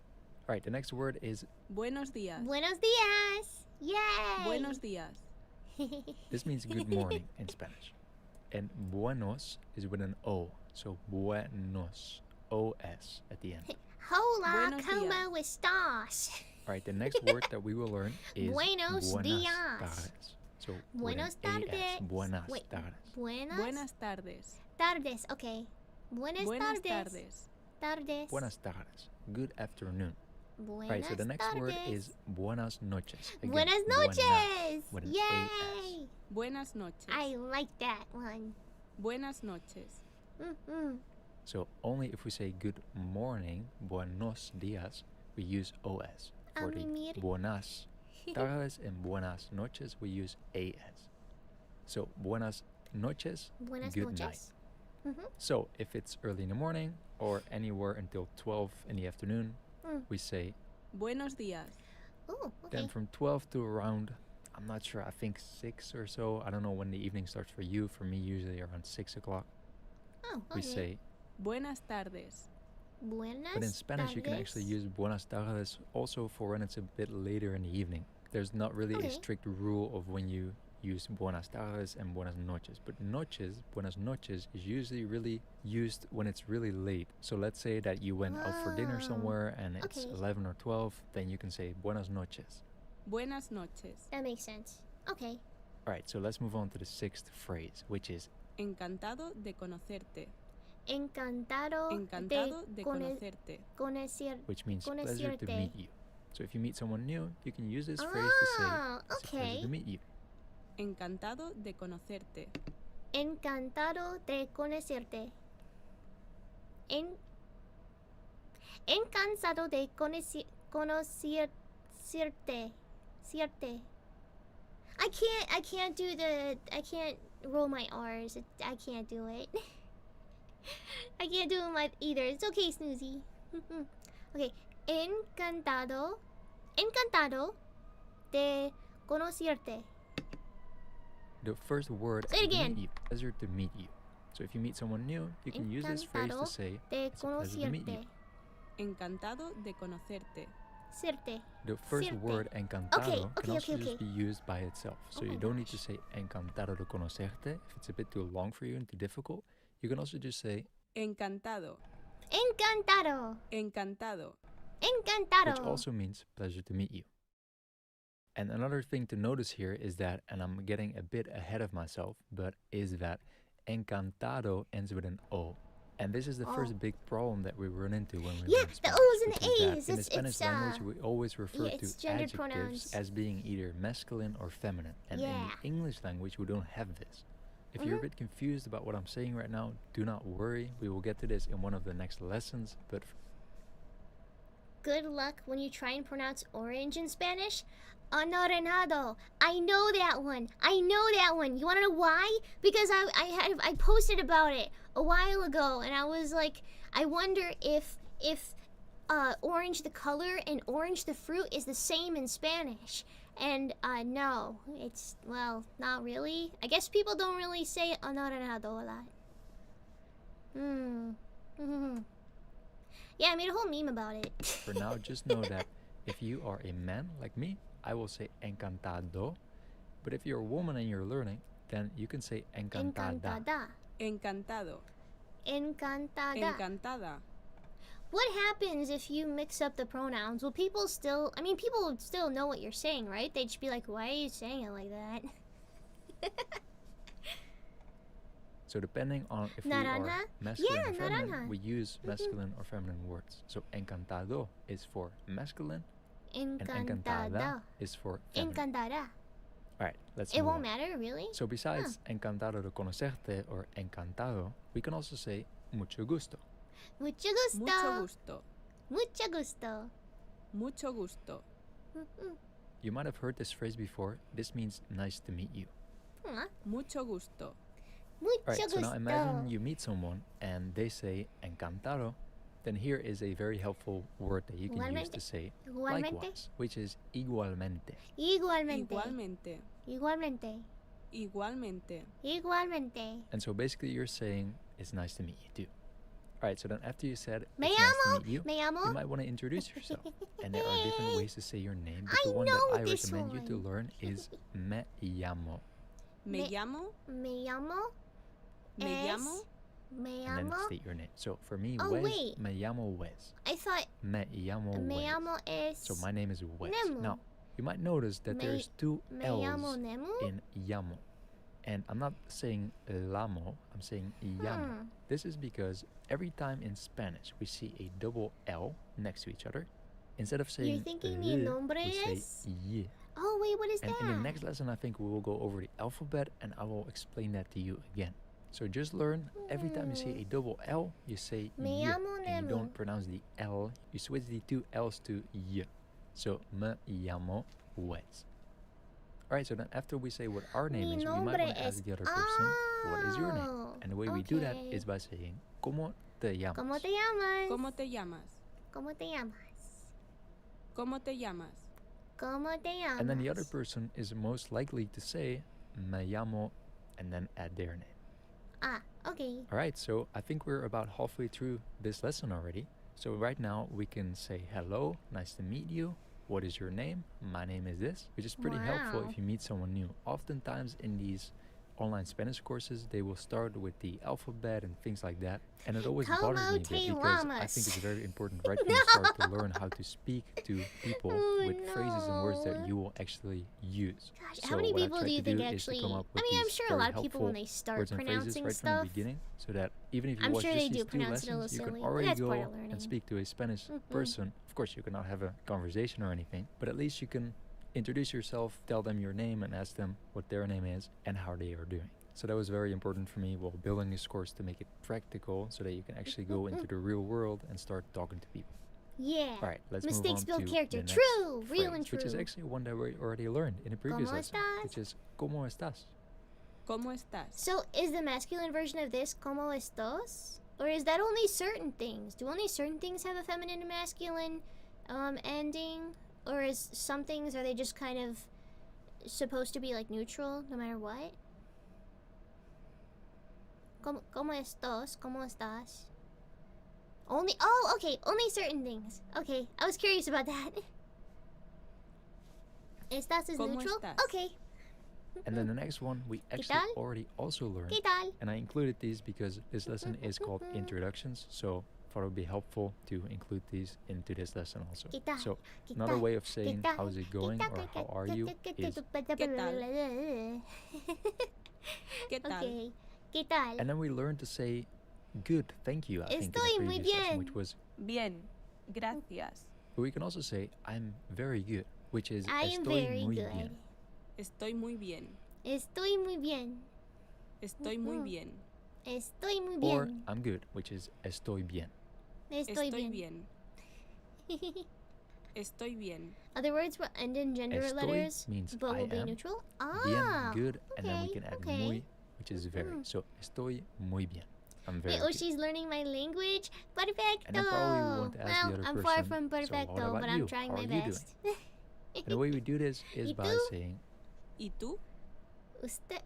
Alright, the next word is, Buenos días. Buenos días. Yay. Buenos días. this means good morning in Spanish. And buenos is with an O, so buenos, O-S at the end. Hola, Buenos ¿cómo estás? Alright, the next word that we will learn is Buenos buenas días. tardes. So Buenos with an AS, tardes. buenas Wait, tardes. Buenas tardes. tardes. Okay. Buenas Buenas tardes. tardes. Tardes. Buenas tardes. Good afternoon. Buenas Alright, so the next word tardes. is buenas noches. Again, Buenas noches. with an Yay. Buenas noches. I like that one. Buenas noches. Mm-mm. So only if we say good morning, buenos días, we use OS. For the Amimir. buenas tardes and buenas noches, we use AS. So buenas noches, Buenas good night. noches. Mm-hmm. So if it's early in the morning or anywhere until 12 in the afternoon, we say, Buenos días. Oh, okay. then from 12 to around, I'm not sure, I think 6 or so. I don't know when the evening starts for you. For me, usually around 6 o'clock. Oh, okay. We say, Buenas tardes. Buenas but in Spanish you can actually tardes. use buenas tardes also for when it's a bit later in the evening. There's not really Okay. a strict rule of when you use buenas tardes and buenas noches. But noches, buenas noches, is usually really used when it's really late. So let's say that you went out for dinner Oh, somewhere and it's okay. 11 or 12, then you can say buenas noches. Buenas noches. That makes sense. Okay. Alright, so let's move on to the 6th phrase, which is Encantado de conocerte. Encantado, Encantado de cone- conocerte. conocer. which means pleasure to Conocerte. meet you. So if you meet someone new, you can use this phrase to say, Ah, it's a pleasure okay. to meet you. Encantado de conocerte. Encantado de conocerte. Encantado de conocerte. Cierte. I can't roll my R's. I can't do it. I can't do it either. It's okay, Snoozy. Okay. Encantado de conocerte. The first word Say it is to again. meet you. Pleasure to meet you. So if you meet someone new, you can use this phrase to Encantado say, De it's a pleasure to meet you. conocerte. Encantado de conocerte. Cierte. The first Cierte. word encantado can okay, also okay. just be used by itself. So Oh you my don't need to gosh. say encantado de conocerte. If it's a bit too long for you and too difficult, you can also just say, Encantado. Encantado. Encantado. Encantado. which also means pleasure to meet you. And another thing to notice here is that, and I'm getting a bit ahead of myself, but is that encantado ends with an O. And this is the first big problem that we run into when we learn the Spanish. O's and which is that A's. in the Spanish language, we always refer to it's gender adjectives pronouns. as being either masculine or feminine. And in the English language, we don't have this. If you're a bit confused about what I'm saying right now, do not worry. We will get to this in one of the next lessons. But good luck when you try and pronounce orange in Spanish. Anaranjado. I know that one. You want to know why? Because I posted about it a while ago, and I was like, I wonder if orange the color and orange the fruit is the same in Spanish. And no, it's, well, not really. I guess people don't really say anaranjado a lot. Yeah, I made a whole meme about it. for now, just know that if you are a man like me, I will say encantado. But if you're a woman and you're learning, then you can say encantada. Encantado. Encantada. Encantada. What happens if you mix up the pronouns? Will people still, people would still know what you're saying, right? They'd just be like, why are you saying it like that? So depending on if we Naranja? are masculine Yeah, or feminine, naranja. we use masculine or feminine words. So encantado is for masculine, and encantada Encantada. is for feminine. Encantada. Alright, let's It move won't on. matter, really? So besides encantado de conocerte or encantado, we can also say mucho gusto. Mucho gusto. Mucho gusto. Mucho gusto. Mucho gusto. You might have heard this phrase before. This means nice to meet you. Huh. Mucho gusto. Mucho Alright, so gusto. now imagine you meet someone and they say encantado. Then here is a very helpful word that you can use to say Igualmente. likewise, which is igualmente. Igualmente. Igualmente. Igualmente. Igualmente. Igualmente. And so basically you're saying it's nice to meet you too. Alright, so then after you said Me it's nice llamo. to meet you, Me llamo. you might want to introduce yourself. And there are different ways to say your name, but I the one that know I this recommend you to one. learn is me llamo. Me Me- llamo. Me llamo. Me Es- llamo. Me And then llamo. state your name. So for me, Oh, Wes, wait. me llamo Wes. I thought Me llamo me Wes. llamo es. So my name is Wes. Nemo. Now, you might notice that Me- there's two Me L's llamo Nemo. in llamo. And I'm not saying lamo, I'm saying llamo. This is because every time in Spanish we see a double L next to each other, instead of saying thinking mi l, nombre we say es? y. Oh wait, what is And that? in the next lesson, I think we will go over the alphabet and I will explain that to you again. So just learn, every time you see a double L, you say Me y, llamo and you Nemo. don't pronounce the L. You switch the two L's to y. So me llamo Wes. Alright, so then after we say what our name Mi is, we might nombre want to ask es- the other person, what is your name? Oh, And the way we do that okay. is by saying, ¿Cómo te llamas? ¿Cómo te llamas? ¿Cómo te llamas? ¿Cómo te llamas? ¿Cómo te llamas? ¿Cómo te llamas? And then the other person is most likely to say, me llamo, and then add their name. Ah, okay. Alright, so I think we're about halfway through this lesson already. So right now we can say hello, nice to meet you. What is your name? My name is this, which is pretty helpful Wow. if you meet someone new. Oftentimes in these online Spanish courses, they will start with the alphabet and things like that. And it always bothers me a bit te because I llamas? think it's very important right when you start to learn how to speak to people Oh, with phrases and words that no. you will actually use. Gosh, So how many what I people tried do you to do think is to actually? come up with I'm these sure a very lot of people when helpful they start words and phrases pronouncing right from stuff. the beginning, so that even if you I'm watch sure just they do these two pronounce it a little lessons, you silly, can but already that's go part of learning. and speak to a Spanish Mhm. person. Of course, you cannot have a conversation or anything, but at least you can introduce yourself, tell them your name, and ask them what their name is and how they are doing. So that was very important for me while building this course to make it practical, so that you can actually go into the real world and start talking to people. Yeah. All right, let's Mistakes move on build to character. the next True, real phrase, and true. which is actually one that we already learned in a previous ¿Cómo lesson, estás? which is ¿Cómo estás? ¿Cómo estás? So, is the masculine version of this ¿Cómo estás? Or is that only certain things? Do only certain things have a feminine and masculine ending? Or is some things, are they just kind of supposed to be like neutral no matter what? ¿Cómo estás? ¿Cómo estás? Only, oh, okay, only certain things. Okay, I was curious about that. ¿Estás is ¿Cómo neutral? estás? Okay. And then the next one we actually tal? already also learned. ¿Qué tal? And I included these because this lesson is called introductions. So thought it would be helpful to include these into this lesson also. ¿Qué tal? So ¿Qué another tal? way of saying ¿Qué tal? how's it going or how are you is, ¿Qué tal? Okay. ¿Qué tal? and then we learn to say good, thank you, I think, in Estoy the muy previous lesson, bien. which was, Bien. Gracias. but we can also say I'm very good, which is I am estoy very muy good. bien. Estoy muy bien. Estoy muy bien. Estoy muy Ujú. bien. Estoy muy Or bien. I'm good, which is estoy bien. Estoy Estoy bien. bien. Estoy bien. Other words will end in gender Estoy letters, means but I will be am. neutral. Bien, Ah, good, and then we okay, can add okay. muy, which is very. Mhm. So estoy muy bien. I'm very Wait, oh, good. she's learning my language? Perfecto! And I probably want to ask the Well, other I'm far person, from so what perfecto, about but you? I'm trying How my are you doing? best. And the way we do this is ¿Y by tú? saying, ¿Y tú? Usted?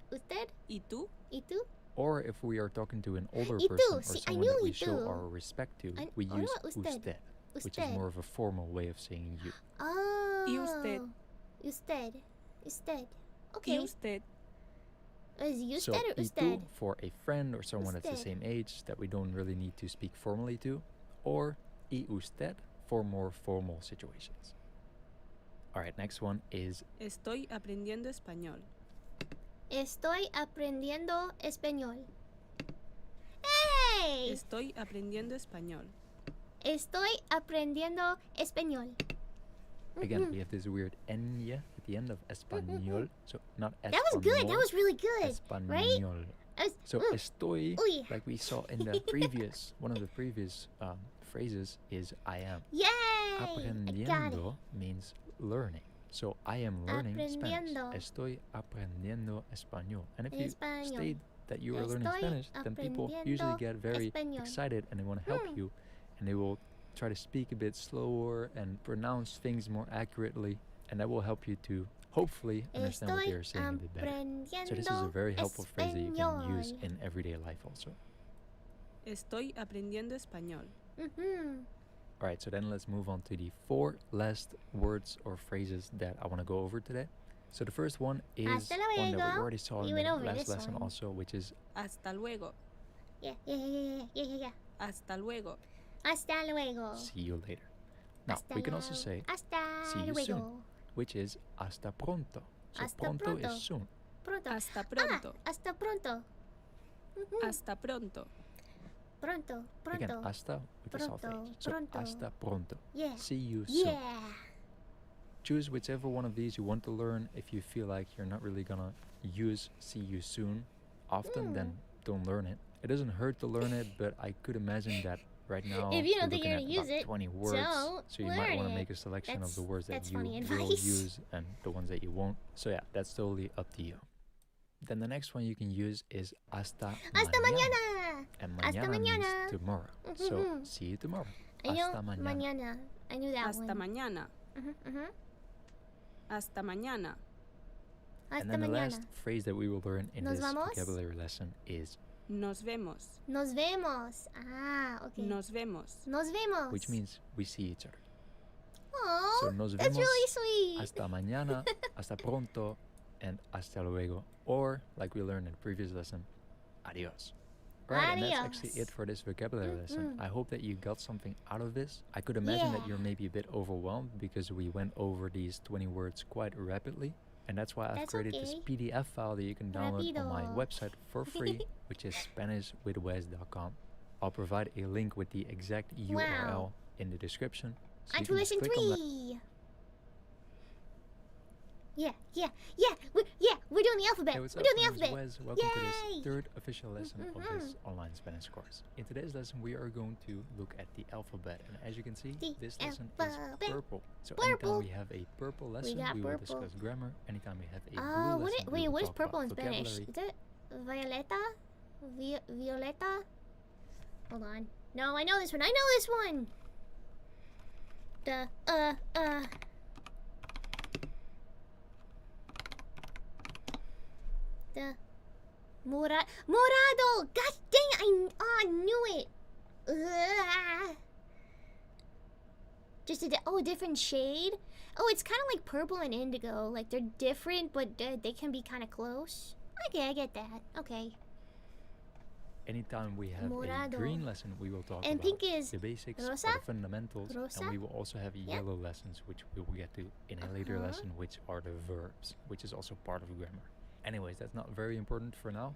¿Y tú? ¿Y tú? or if we are talking to an older ¿Y tú? person or Sí, I someone knew that we ¿y show tú? our respect to, I- we ahora use usted. which is Usted. more of a formal way of saying you. Oh. ¿Y usted? Usted. Usted. ¿Y Okay. usted? Is So usted or y usted? tú for a friend or someone that's the Usted. same age that we don't really need to speak formally to, or y usted for more formal situations. All right, next one is Estoy aprendiendo español. Estoy aprendiendo español. Hey! Estoy aprendiendo español. Estoy aprendiendo español. again Mhm. we have this weird ñ at the end of español, so not español. That was good. That was really good. Right? Español. I was- So mm. estoy, Uy. like we saw in the previous one of the previous phrases, is I am. Yay! I got it. Aprendiendo means learning. So I am learning Aprendiendo. Spanish. Estoy aprendiendo español. And if Español. you state that you are learning Estoy Spanish, then people usually aprendiendo get very español. excited and they want to help Hmm. you, and they will try to speak a bit slower and pronounce things more accurately, and that will help you to hopefully understand what they are saying a bit better. So this is a very helpful phrase that you can use español. in everyday life also. Estoy aprendiendo español. Mhm. All right, so then let's move on to the 4 last words or phrases that I want to go over today. So the first one is Hasta one that luego. we already saw We in went the over last this lesson one. also, which is Hasta luego. Yeah. Hasta luego. Hasta luego. see you later. Now, Hasta we can also luego. say Hasta see you luego. soon, which is hasta pronto. So Hasta pronto pronto. is soon. Pronto. Hasta pronto. Hasta pronto. Mhm. Hasta pronto. Pronto. Again, Pronto. hasta with the soft Pronto, H. So pronto. hasta pronto. Yeah. See you soon. Yeah. Choose whichever one of these you want to learn. If you feel like you're not really gonna use see you soon often, then don't learn it. It doesn't hurt to learn it, but I could imagine that right now If you don't you're think looking you're at gonna use about it, 20 words, don't so you might learn want to it. make a selection of the words that That's you funny will advice. use and the ones that you won't. So yeah, that's totally up to you. Then the next one you can use is hasta Hasta mañana. mañana. And Hasta mañana means mañana. tomorrow. So Mhm. see you tomorrow. I know Hasta mañana. mañana. I knew that Hasta one. mañana. Mhm. Hasta mañana. Hasta And then the mañana. last phrase that we will learn in Nos this vamos? vocabulary lesson is Nos vemos. Nos vemos. Ah, okay. Nos vemos. Nos vemos. which means we see each other. Aw, So nos that's vemos. really sweet. Hasta mañana, hasta pronto, and hasta luego. Or, like we learned in the previous lesson, adios. Right, and that's actually Adios. it for this vocabulary lesson. Mhm. I hope that you got something out of this. I could imagine that Yeah. you're maybe a bit overwhelmed because we went over these 20 words quite rapidly. And that's why I've That's created this okay. PDF file that you can download on my Rapido. website for free, which is SpanishWithWes.com. I'll provide a link with the exact URL in the description. So On you to can just lesson click on that. 3. Yeah. We're doing the alphabet. Hey, what's We're up? doing the My name's alphabet. Wes. Welcome to Yay! this 3rd official lesson of this Mhm. online Spanish course. In today's lesson, we are going to look at the alphabet. And as you can see, The this lesson alphabet. is purple. So Purple. anytime we have a purple lesson, got we will purple. discuss grammar. Anytime we have a blue What lesson, we wait, will what is talk purple in about Spanish? vocabulary. Is it violeta? Violeta? Hold on. No, I know this one. I know this one. The morado. Gosh dang it! I knew it. Ugh. Just a different shade. Oh, it's kind of like purple and indigo. Like they're different, but they can be kind of close. Okay, I get that. Okay. anytime we have Morado. a green lesson, we will talk And about pink is the basics or rosa? the fundamentals, Rosa? and we will also have Yeah. yellow lessons, which we will get to in a later Uh-huh. lesson, which are the verbs, which is also part of grammar. Anyways, that's not very important for now.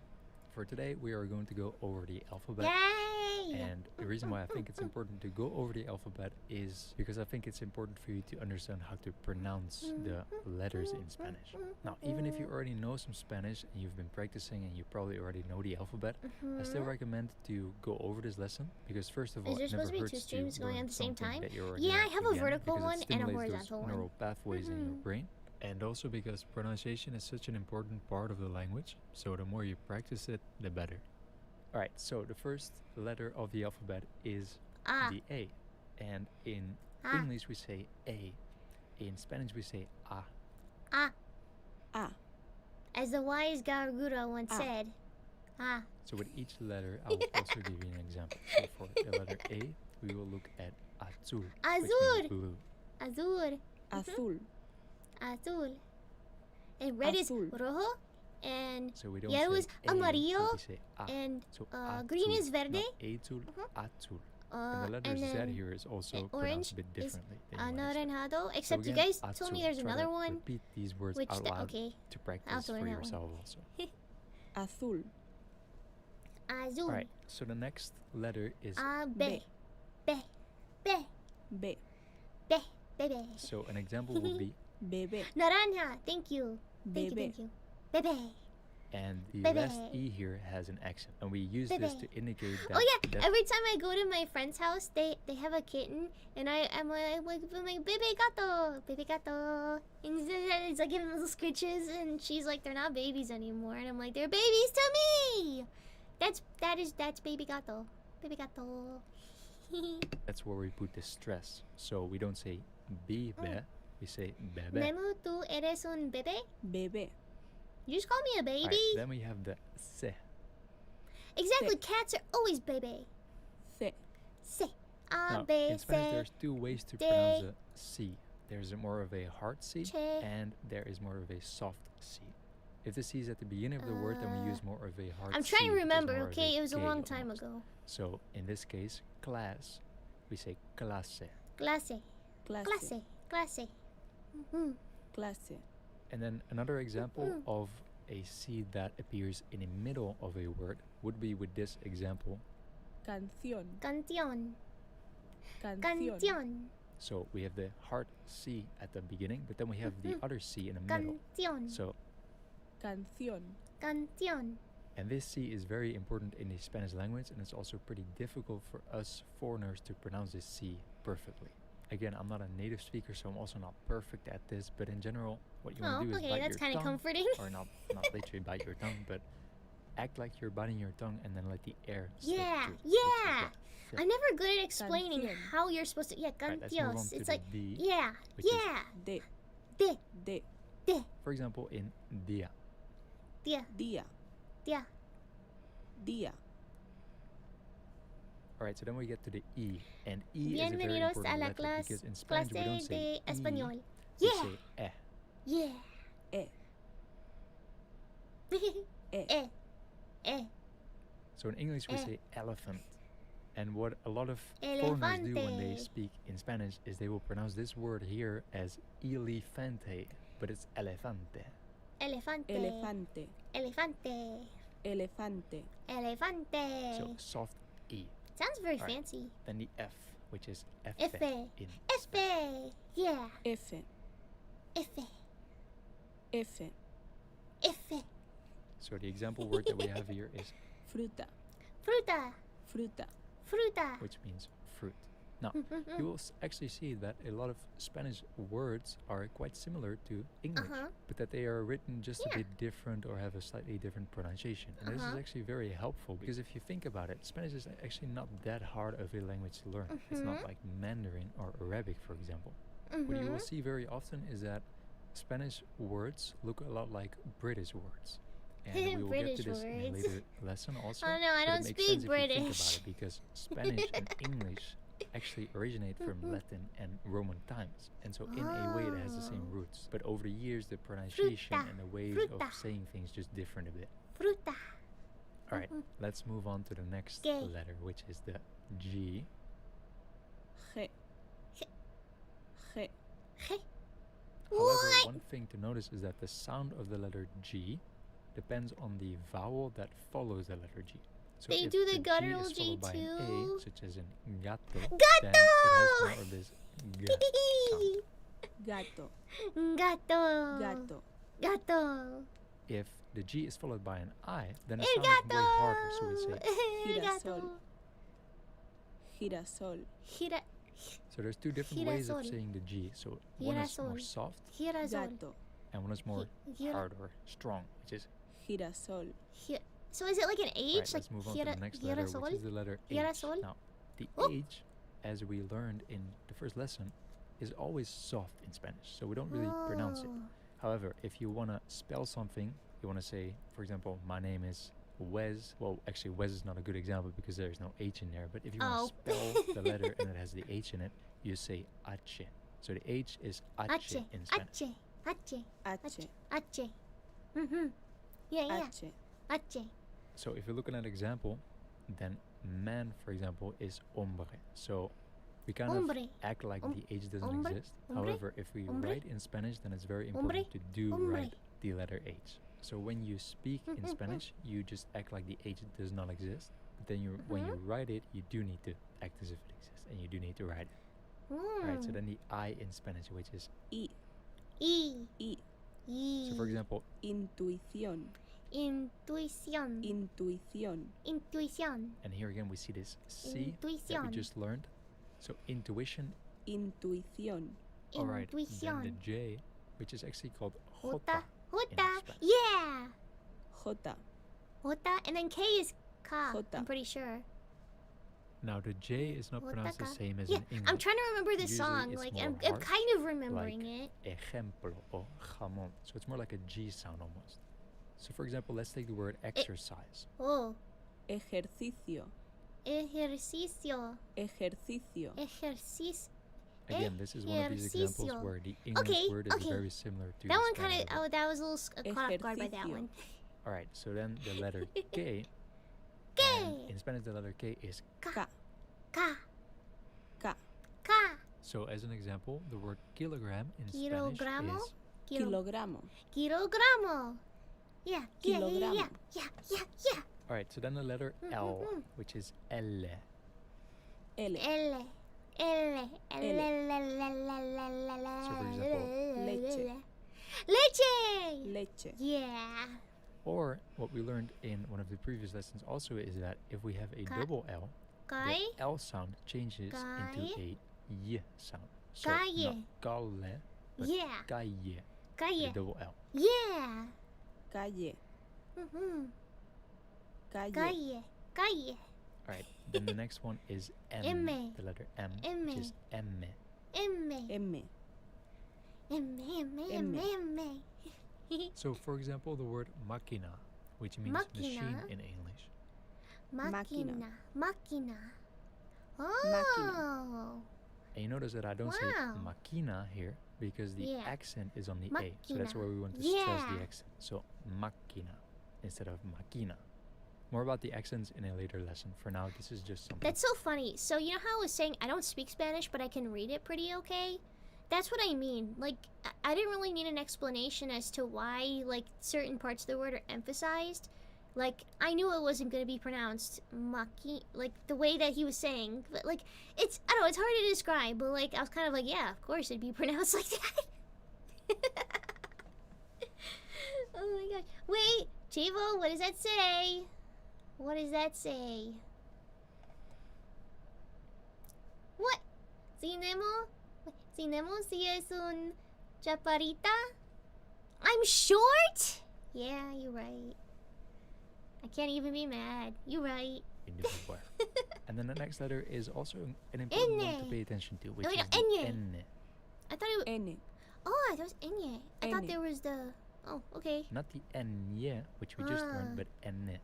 For today, we are going to go over the alphabet. Yay! And the reason why I think it's important to go over the alphabet is because I think it's important for you to understand how to pronounce the letters in Spanish. Now, even if you already know some Spanish and you've been practicing and you probably already know the alphabet, I still recommend to go over this lesson because first of all, Is there it never supposed to be hurts two streams going learn at the same something time? that you already Yeah, know I have a again, vertical because it one and a stimulates horizontal those one. neural pathways in your brain. And also because pronunciation is such an important part of the language, so the more you practice it, the better. Alright, so the first letter of the alphabet is Ah. the A. And in Ah. English we say A. In Spanish we say A. Ah. A. As the wise Gargura once Ah. said. Ah. So with each letter, I will also give you an example. So for the letter A, we will look at azul, which Azul. means blue. Azul. Azul. Azul. And red Azul. is rojo. And So we don't yellow say is A, amarillo. but we say A. and So green azul, is verde. not azul, azul. And the letter Z then here is also orange pronounced a bit is differently than you might expect. anaranjado. So Except you again, guys told me azul. there's Try another to one. Repeat these words Which out loud okay. to practice learn for that one. yourself also. Azul. Azul. Alright, so the next letter is B. B. B. B. B. Bebe. so an example would be Bebé. Naranja. Thank you. Thank you. Bebé. Thank you. Bebe. and the Bebe. last E here has an accent. And we use this to Bebe. indicate that Oh yeah, that every time I go to my friend's house, they have a kitten, and I'm like baby gato, and it's like giving little scritches, and she's like, they're not babies anymore, and I'm like, they're babies to me. That's baby gato, baby gato. that's where we put the stress. So we don't say bibe, we say bebe. Memu, tú eres un bebé? Bebé. You just call me a baby? Alright, then we have the se. Exactly, cats are always baby. C. Se. Now, A, B, in Spanish, C. there's two ways to de, pronounce the C. There's a more of a hard C, che. and there is more of a soft C. If the C is at the beginning of the word, then we use more of a hard C. I'm trying to which is remember, more of okay? It was a K long time almost. ago. So in this case, class, we say clase. Clase. Clase. Clase. Clase. Mhm. Clase. And then another example of a C that appears in the middle of a word would be with this example. Canción. Canción. Canción. Canción. So we have the hard C at the beginning, but then we have the other C in the middle. Canción. So, Canción. Canción. and this C is very important in the Spanish language, and it's also pretty difficult for us foreigners to pronounce this C perfectly. Again, I'm not a native speaker, so I'm also not perfect at this, but in general, what you want Oh, to do is okay, bite that's your kind of tongue, comforting. or not literally bite your tongue, but act like you're biting your tongue and then let the air slip Yeah, through, which is yeah. the I'm never good at explaining Canción. how you're supposed to. Yeah, Alright, let's move on cantios. to It's the like, D, yeah, which is- yeah. De. De, De. de, For example, in dia. dia, Día. dia. Día. Alright, so then we get to the E, and E is a very Bienvenidos a important la letter clase, because in Spanish we don't clase say de E, español. we Yeah, say eh. yeah. E. E. Eh, eh. So in English we Eh. say elephant. And what a lot of foreigners do when they Elefante. speak in Spanish is they will pronounce this word here as elefante, but it's elefante. Elefante. Elefante. Elefante. Elefante. Elefante. So soft E. Sounds very Alright. fancy. Then the F, which is F F. in F. Yeah. F. F. F. F. So the example word that we have here is Fruta. Fruta. Fruta. Fruta. which means fruit. Now, you will actually see that a lot of Spanish words are quite similar to English, Uh-huh. but that they are written just a Yeah. bit different or have a slightly different pronunciation. And this is Uh-huh. actually very helpful because if you think about it, Spanish is actually not that hard of a language to learn. It's not Mhm. like Mandarin or Arabic, for example. What you will see very often is that Spanish words look a lot like British words. And we will get to British this in a words. later lesson also. Oh, no, I but don't it makes speak sense if you think about British. it, because Spanish and English actually originate from Latin and Roman times. And so in a way it has the same Oh. roots. But over the years the pronunciation Fruta, and the ways fruta. of saying things just different a bit. Fruta. All right, let's move on to the next Okay. letter, which is the G. G. G. However, What? one thing to notice is that the sound of the letter G depends on the vowel that follows the letter G. So They if do the G guttural is G followed by an too. A, such as in gato, then it has more of this G sound. Gato. Gato. Gato. Gato. If the G is followed by an I, then the El sound is gato. way harder. So we say. El Girasol. gato. Girasol. Gira. So there's two different ways of Girasol. saying the G. So one is more Girasol. soft, Girasol. Gato. and one is more Gira. hard or strong, which is. Girasol. So is it like an H? Right, like let's move on to the next letter, girasol? which is the letter H. Girasol? Now, the Oh. H, as we learned in the first lesson, is always soft in Spanish, so we don't really pronounce it. Oh. However, if you want to spell something, you want to say, for example, my name is Wes. Well, actually, Wes is not a good example because there is no H in there. But if you want to spell the letter and it has the H in it, you say H. So the H is H H. in Spanish. H. H. H. H. Mm-hmm. Yeah. H. H. So if you're looking at an example, then man, for example, is hombre. So we kind Hombre. of act like the H doesn't Hombre. exist. Hombre. However, if we Hombre. write in Spanish, then it's very Hombre. important to do Hombre. write the letter H. So when you speak in Spanish, you just act like the H does not exist. But then when you write it, you do need to act as if it exists, and you do need to write it. Right. So then the I in Spanish, which is I. E. I. E. so. For example, Intuición. Intuición. Intuición. Intuición. and here again we see this C that we Intuición. just learned. So intuition. Intuición. All right. Then the Intuición. J, which is actually called Jota. jota. Jota. Spanish. Yeah. J. Jota. And then K is ka. Jota. I'm pretty sure. Now the J is not pronounced the Jota. same as Yeah. in English. I'm trying to remember the Usually song. it's Like more I'm harsh, kind of remembering it. Ejemplo or jamón. So it's more like a G sound almost. So for example, let's take the word exercise. Oh. Ejercicio. Ejercicio. Ejercicio. Ejercicio. Again, this is one of these examples Ejercicio. where the English Okay, word is okay. very similar to That the one Spanish kind of. word. Oh, that was a little caught off guard by that Ejercicio. one. All right, so then the letter K. K. And in Spanish, the letter K is. K. Ka. K. Ka. So as an example, the word kilogram in Kilogramo? Spanish is. Kilogramo. Kilogramo. Yeah. Yeah. Yeah. Yeah. Kilogramo. Yeah. Yeah. Yeah. All right, so then the letter L, Mhm. which is L. L. L. L. L. So for example, leche. Leche. Leche. Yeah. Or what we learned in one of the previous lessons also is that if we have a Ka- double L, Kai. the L sound changes into a Y sound. So Calle. not calle, but Yeah. calle, with a Calle. double L. Yeah. Calle. Mhm. Calle. Calle. Calle. All right, then the next one is M, M. the letter M, M. which is M. M. M. M. So for example, the word máquina, which means machine Máquina. in English. Máquina. Máquina. Máquina. Oh. And you notice that I don't say Wow. máquina here because the Yeah. accent is on the A. So that's Máquina. where we want to stress the Yeah. accent. So máquina instead of máquina. More about the accents in a later lesson. For now, this is just something. That's so funny. So you know how I was saying I don't speak Spanish, but I can read it pretty okay? That's what I mean. Like, I didn't really need an explanation as to why, like, certain parts of the word are emphasized. Like, I knew it wasn't going to be pronounced maki, like, the way that he was saying. But, like, it's, I don't know, it's hard to describe, but, like, I was kind of like, yeah, of course it'd be pronounced like that. Oh my gosh. Wait, Chivo, what does that say? What does that say? What? Si Nemo? Si Nemo si es un chaparita? I'm short? Yeah, you're right. I can't even be mad. You're right. Individual. And then the next letter is also an important one to N. pay attention to, which No, is no, the N. N. I thought it was... N. Oh, I thought it was Enye. I thought N. there was the... Oh, okay. Not the N, which we just learned, but N.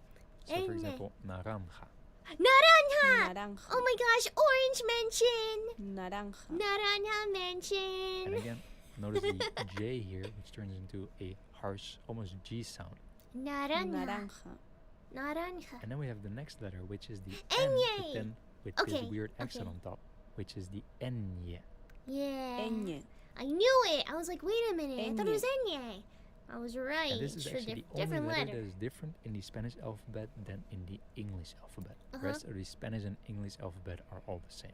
So for N. example, naranja. Naranja! Naranja. Oh my gosh, orange mention! Naranja. Naranja And mention! again, notice the J here, which turns into a harsh, almost G sound. Naranja. Naranja. Naranja. And then we have the next letter, which is the Enye. N, but then with Okay, this weird accent okay. on top, which is the Enye. Yeah. Ñ. I knew it. I was like, wait a minute. I thought it was Enye. I was right. And this is Sure, actually the different only letter letter. that is different in the Spanish alphabet than in the English alphabet. The Uh-huh. rest of the Spanish and English alphabet are all the same.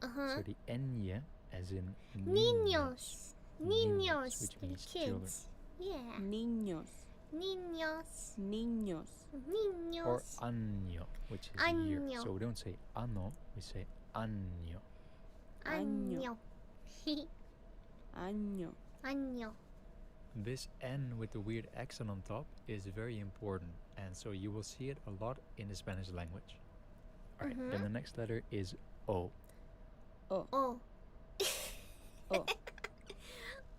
Uh-huh. So the Enye, as in Niños. Niños. which The means children. kids. Yeah. Niños. Niños. Niños. Niños. Or año, which is year. Año. So we don't say ano, we say año. Año. Año. Año. This N with the weird accent on top is very important, and so you will see it a lot in the Spanish language. Alright, then the next letter is O. O. Oh. O.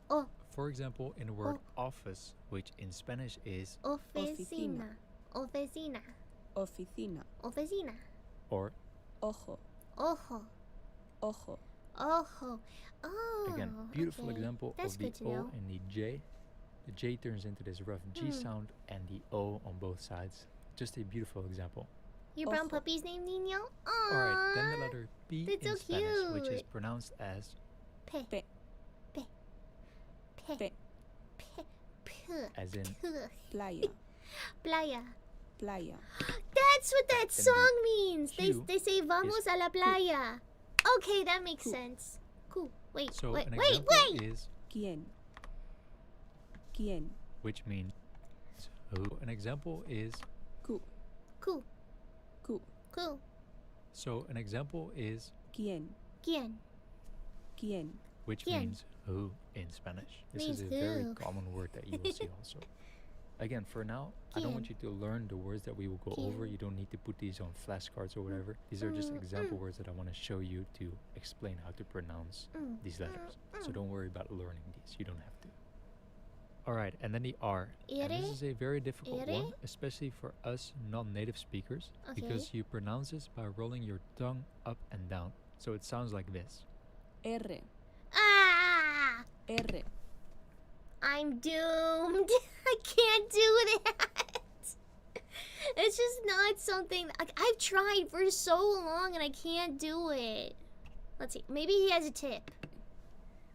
Oh. For example, in the word office, which in Spanish is Oficina. Oficina. Oficina. Oficina. or, Ojo. Ojo. Ojo. Ojo. Oh. again, beautiful okay. example That's of the good to O know. and the J. The J turns into this rough G sound, and the O on both sides. Just a beautiful example. Your brown Ojo. puppy's name Nino? Aww. Alright, then the letter P That's in so Spanish, which is cute. pronounced as Pe. Pe. Pe. Pe. Pe. Pe. Pe. as in Playa. Playa. Playa. That's what that And the song means. Q They say vamos is a la playa. Okay, that makes Cool. sense. Cool. Wait, so wait, an wait, example wait. is ¿Quién? ¿Quién? which means who. An example is Cu. Cool, Cu. cool. so an example is ¿Quién? ¿Quién? ¿Quién? which ¿Quién? means who in Spanish. This Means is a very who. common word that you will see also. Again, for now, I don't want ¿Quién? you to learn the words that we will go over. ¿Quién? You don't need to put these on flashcards or whatever. These are just example words that I want to show you to explain how to pronounce these letters. So don't worry about learning these. You don't have to. Alright, and then the R. And this Ere? is a very difficult Ere? one, especially for us non-native speakers, Okay. because you pronounce this by rolling your tongue up and down. So it sounds like this. R. Ah! R. I'm doomed. I can't do that. It's just not something like I've tried for so long and I can't do it. Let's see. Maybe he has a tip.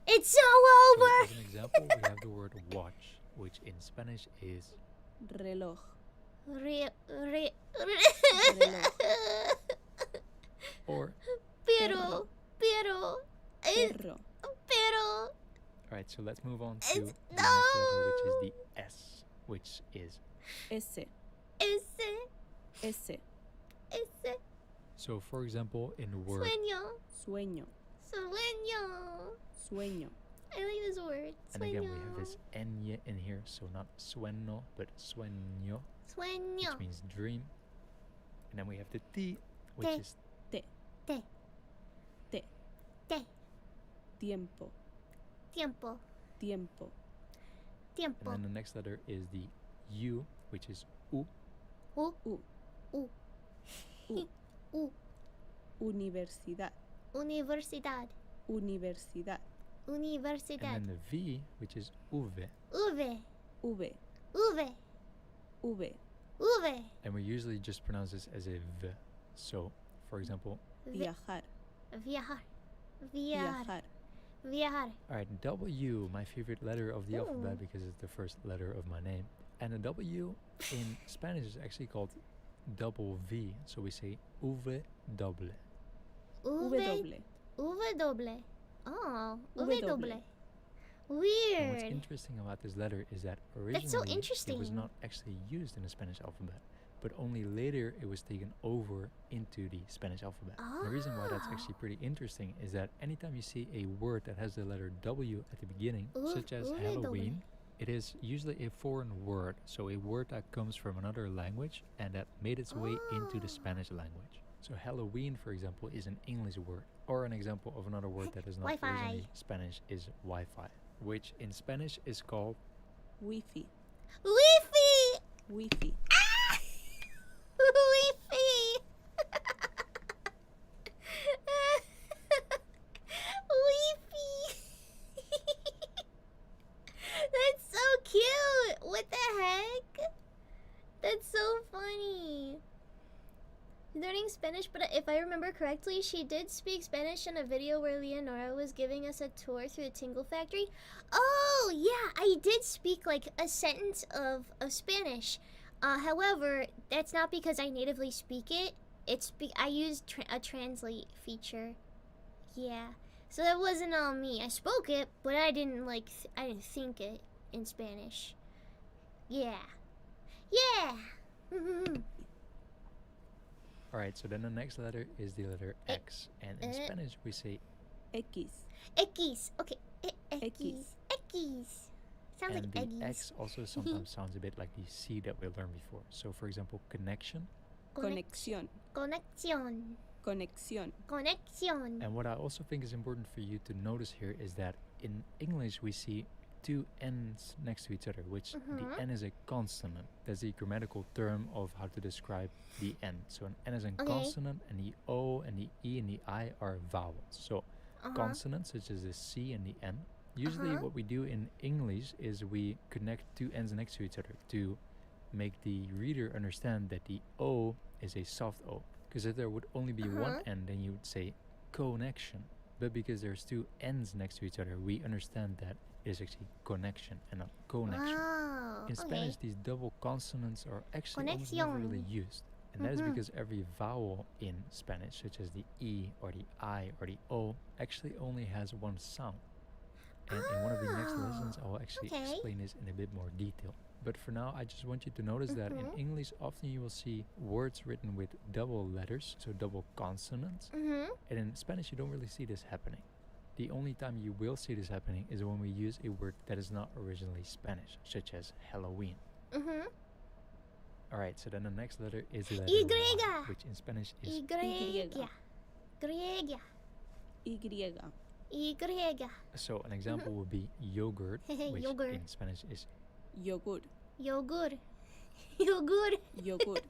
It's so So over. as an example, we have the word watch, which in Spanish is Reloj. or. Pero. Perro. Alright, so let's move on to the It's- next letter, which is the S, which is. S. Ese. S. So for example, in the word Sueño. Sueño. Sueño. I like this word. and again we have Sueño. this enye in here, so not sueño but sueño, Sueño. which means dream. And then we have the T, which Te. is Te. Te. Te. Te. Tiempo. Tiempo. Tiempo. and Tiempo. then the next letter is the U, which is U. U. U. U. U. U. Universidad. Universidad. Universidad. And Universidad. then the V, which is Uve. Uve. V. Uve. V. Uve. And we usually just pronounce this as a V. So, for example, Viajar. Viajar. Viajar. Viajar. Viajar. alright, W, my favorite letter of the Ooh. alphabet because it's the first letter of my name. And the W in Spanish is actually called double V. So we say Uve doble. W. Uve doble. Oh, V Uve doble. doble. And what's Weird. interesting about this letter is that originally That's so it was interesting. not actually used in the Spanish alphabet, but only later it was taken over into the Spanish alphabet. And the reason why that's actually pretty interesting is that anytime you see a word that has the letter W at the beginning, such as Uve Halloween, it is usually a foreign word, so a word that comes from another language and that made its way into the Spanish language. So Halloween, for example, is an English word, or an example of another word that is not Wi-Fi. originally Spanish is Wi-Fi, which in Spanish is called Wi-Fi. Wi-Fi. Wi-Fi. Ah! Wi-Fi. Wi-Fi. That's so cute. What the heck? That's so funny. learning Spanish, but if I remember correctly, she did speak Spanish in a video where Leonora was giving us a tour through the Tingle Factory. Oh, yeah, I did speak like a sentence of Spanish. However, that's not because I natively speak it. I used a translate feature. Yeah. So that wasn't all me. I spoke it, but I didn't I didn't think it in Spanish. Yeah. Yeah. Alright, so then the next letter is the letter X. And in Spanish we say X. X. Okay. X. X. X. Sounds and like the eggies. X also sometimes sounds a bit like the C that we learned before. So for example, connection. Conexión. Conexión. Conexión. Conexión. And what I also think is important for you to notice here is that in English we see two N's next to each other, which the N is a consonant. That's the grammatical term of how to describe the N. So an N is a consonant, and the O and the E and the I are vowels. So consonants such as the C and the N. Usually what we do in English is we connect two N's next to each other to make the reader understand that the O is a soft O. Because if there would only be one N, then you would say connection. But because there's two N's next to each other, we understand that it is actually connection and not connection. Wow. In Spanish, these double consonants are actually almost never really used. And that is because every vowel in Spanish, such as the E or the I or the O, actually only has one sound. And in one of the next lessons, I will actually explain this in a bit more detail. But for now, I just want you to notice that in English, often you will see words written with double letters, so double consonants. And in Spanish, you don't really see this happening. The only time you will see this happening is when we use a word that is not originally Spanish, such as Halloween. Alright, so then the next letter is the letter Y, which in Spanish is Y. So an example would be yogurt, which Yogurt. in Spanish is Yogur. Yogurt. Yogurt. Yogur.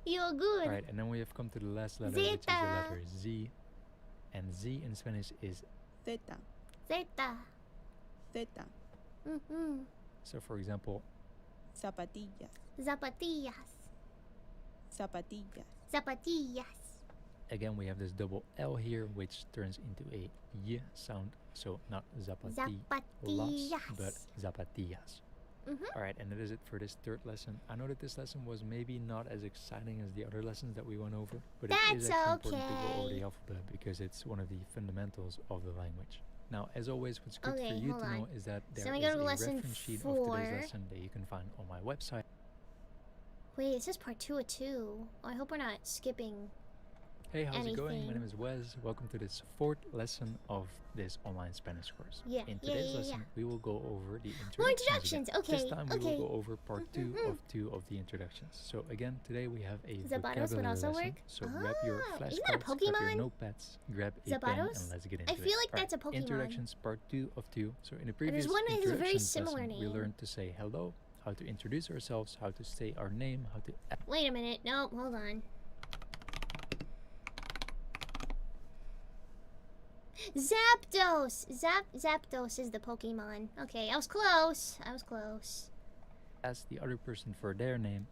Yogurt. Alright, and then we have come to the last letter, which is the letter Z. And Z in Spanish is Zeta. Zeta. Zeta. So for example, Zapatillas. Zapatillas. Zapatillas. Zapatillas. again we have this double L here, which turns into a Y sound. So not zapatillas, but zapatillas. Alright, and that is it for this third lesson. I know that this lesson was maybe not as exciting as the other lessons that we went over, but it is actually important to go over the alphabet because it's one of the fundamentals of the language. Now, as always, what's good for you to know is that there is a reference sheet of today's lesson that you can find on my website. Wait, it says part 2 of 2. Oh, I hope we're not skipping. Hey, how's it going? My name is Wes. Welcome to this fourth lesson of this online Spanish course. In today's lesson, we will go over the introductions. More introductions, again. okay. This time we will go over part 2 of the introductions. So again, today we have a Zapatos would also lesson. work? So grab your flashcards, isn't that a grab your Pokemon? notepads, grab a pen, Zapatos? and let's get into it. I feel like that's a Pokemon. Introductions part 2 of 2. So in the previous There's one that has a very introductions similar lesson, we name. learned to say hello, how to introduce ourselves, how to say our name, how to... Wait a minute. No, hold on. Zapdos! Zapdos is the Pokemon. Okay, I was close. ask the other person for their name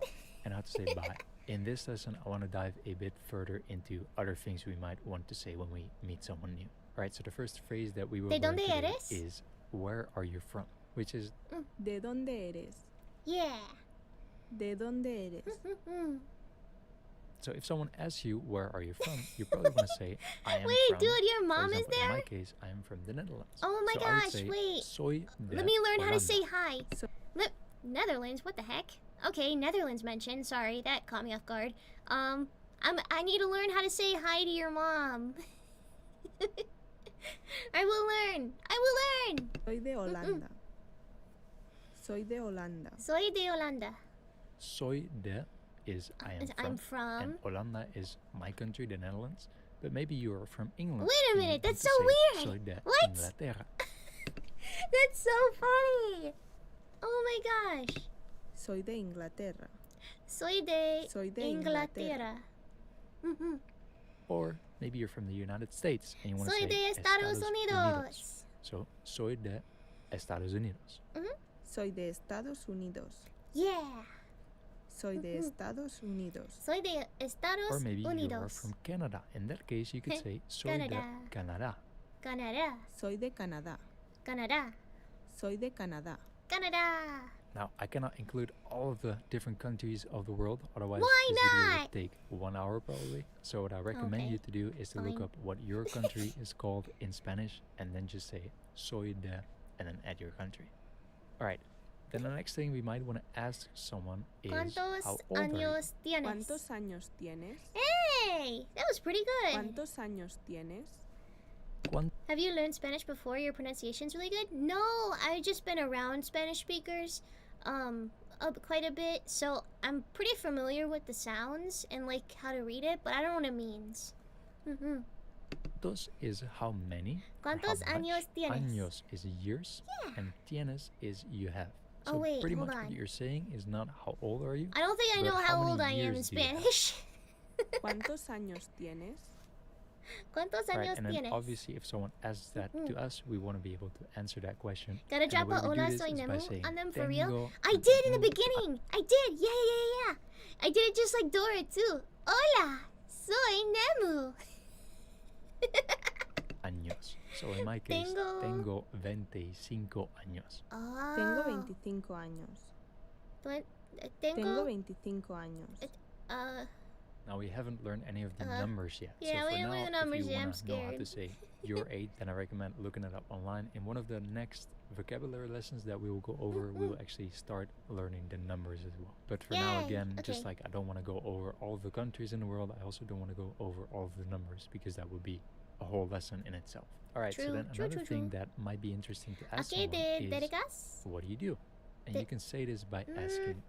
and how to say bye. In this lesson, I want to dive a bit further into other things we might want to say when we meet someone new. Alright, so the first phrase that we will learn today is, where are you from? Which is... ¿De dónde eres? Yeah. ¿De dónde eres? So if someone asks you, where are you from? You probably want to say, I am Wait, from... dude, your mom for example, is there? in my case, I am from the Netherlands. Oh my so I would gosh, say, wait. Soy de Let me learn how to Holanda. say hi. So- Netherlands, what the heck? Okay, Netherlands mentioned. Sorry, that caught me off guard. I need to learn how to say hi to your mom. I will learn. Soy de Holanda. Soy de Holanda. Soy de Holanda. Soy de is I am from. I'm from. And Holanda is my country, the Netherlands. But maybe you are from England. Wait a and minute, you that's need so to say, weird. Soy de What? Inglaterra. That's so funny. Oh my gosh. Soy de Inglaterra. Soy de Inglaterra. Mhm. Or maybe you're from the United States and you want to Soy say de Estados Unidos. So, soy de Estados Unidos. Soy de Estados Unidos. Yeah. Soy de Estados Unidos. Soy de Estados Or maybe you are Unidos. from Canada. In that case, you could say soy de Canada. Canadá. Canadá. Soy de Canadá. Canadá. Soy de Canadá. Canadá. Now, I cannot include all of the different countries of the world, otherwise Why this video not? would take 1 hour probably. So what I recommend Okay, you to do is to look fine. up what your country is called in Spanish and then just say soy de and then add your country. Alright, then the next thing we might want to ask someone is ¿Cuántos how old are you? años tienes? ¿Cuántos años tienes? Hey, that was pretty good. ¿Cuántos años tienes? Have you learned Spanish before? Your pronunciation's really good? No, I've just been around Spanish speakers quite a bit, so I'm pretty familiar with the sounds and like how to read it, but I don't know what it means. ¿Cuántos is how many? or how ¿Cuántos much. años tienes? Años is years, Yeah. and tienes is you have. Oh, So wait, pretty hold much on. what you're saying is not how old are you, I don't think I But know how how many old I am in years do you have? Spanish. ¿Cuántos años tienes? ¿Cuántos right? años And then tienes? obviously if someone asks that to us, we want to be able to answer that question. Gotta And the drop way a we do hola this soy is by Nemo saying on them for real? tengo I did in the un- beginning. I did. Yeah. I did it just like Dora too. Hola, soy Nemu. años. So in my case, Tengo- tengo 25 años. Oh. Tengo 25 años. Tengo Tengo 25 años. Now we haven't learned any of the Uh, numbers yet. yeah, so we for don't now, know the numbers if you yet, I'm want to know how to scared. say your age, then I recommend looking it up online. In one of the next vocabulary lessons that we will go over, we will actually start learning the numbers as well. But for now, Yay, again, just okay. like I don't want to go over all of the countries in the world, I also don't want to go over all of the numbers because that would be a whole lesson in itself. All right, so True, then true, another true, thing true. that might be interesting to ask ¿A qué someone te is, dedicas? what do you do? And Te- you can say this by asking,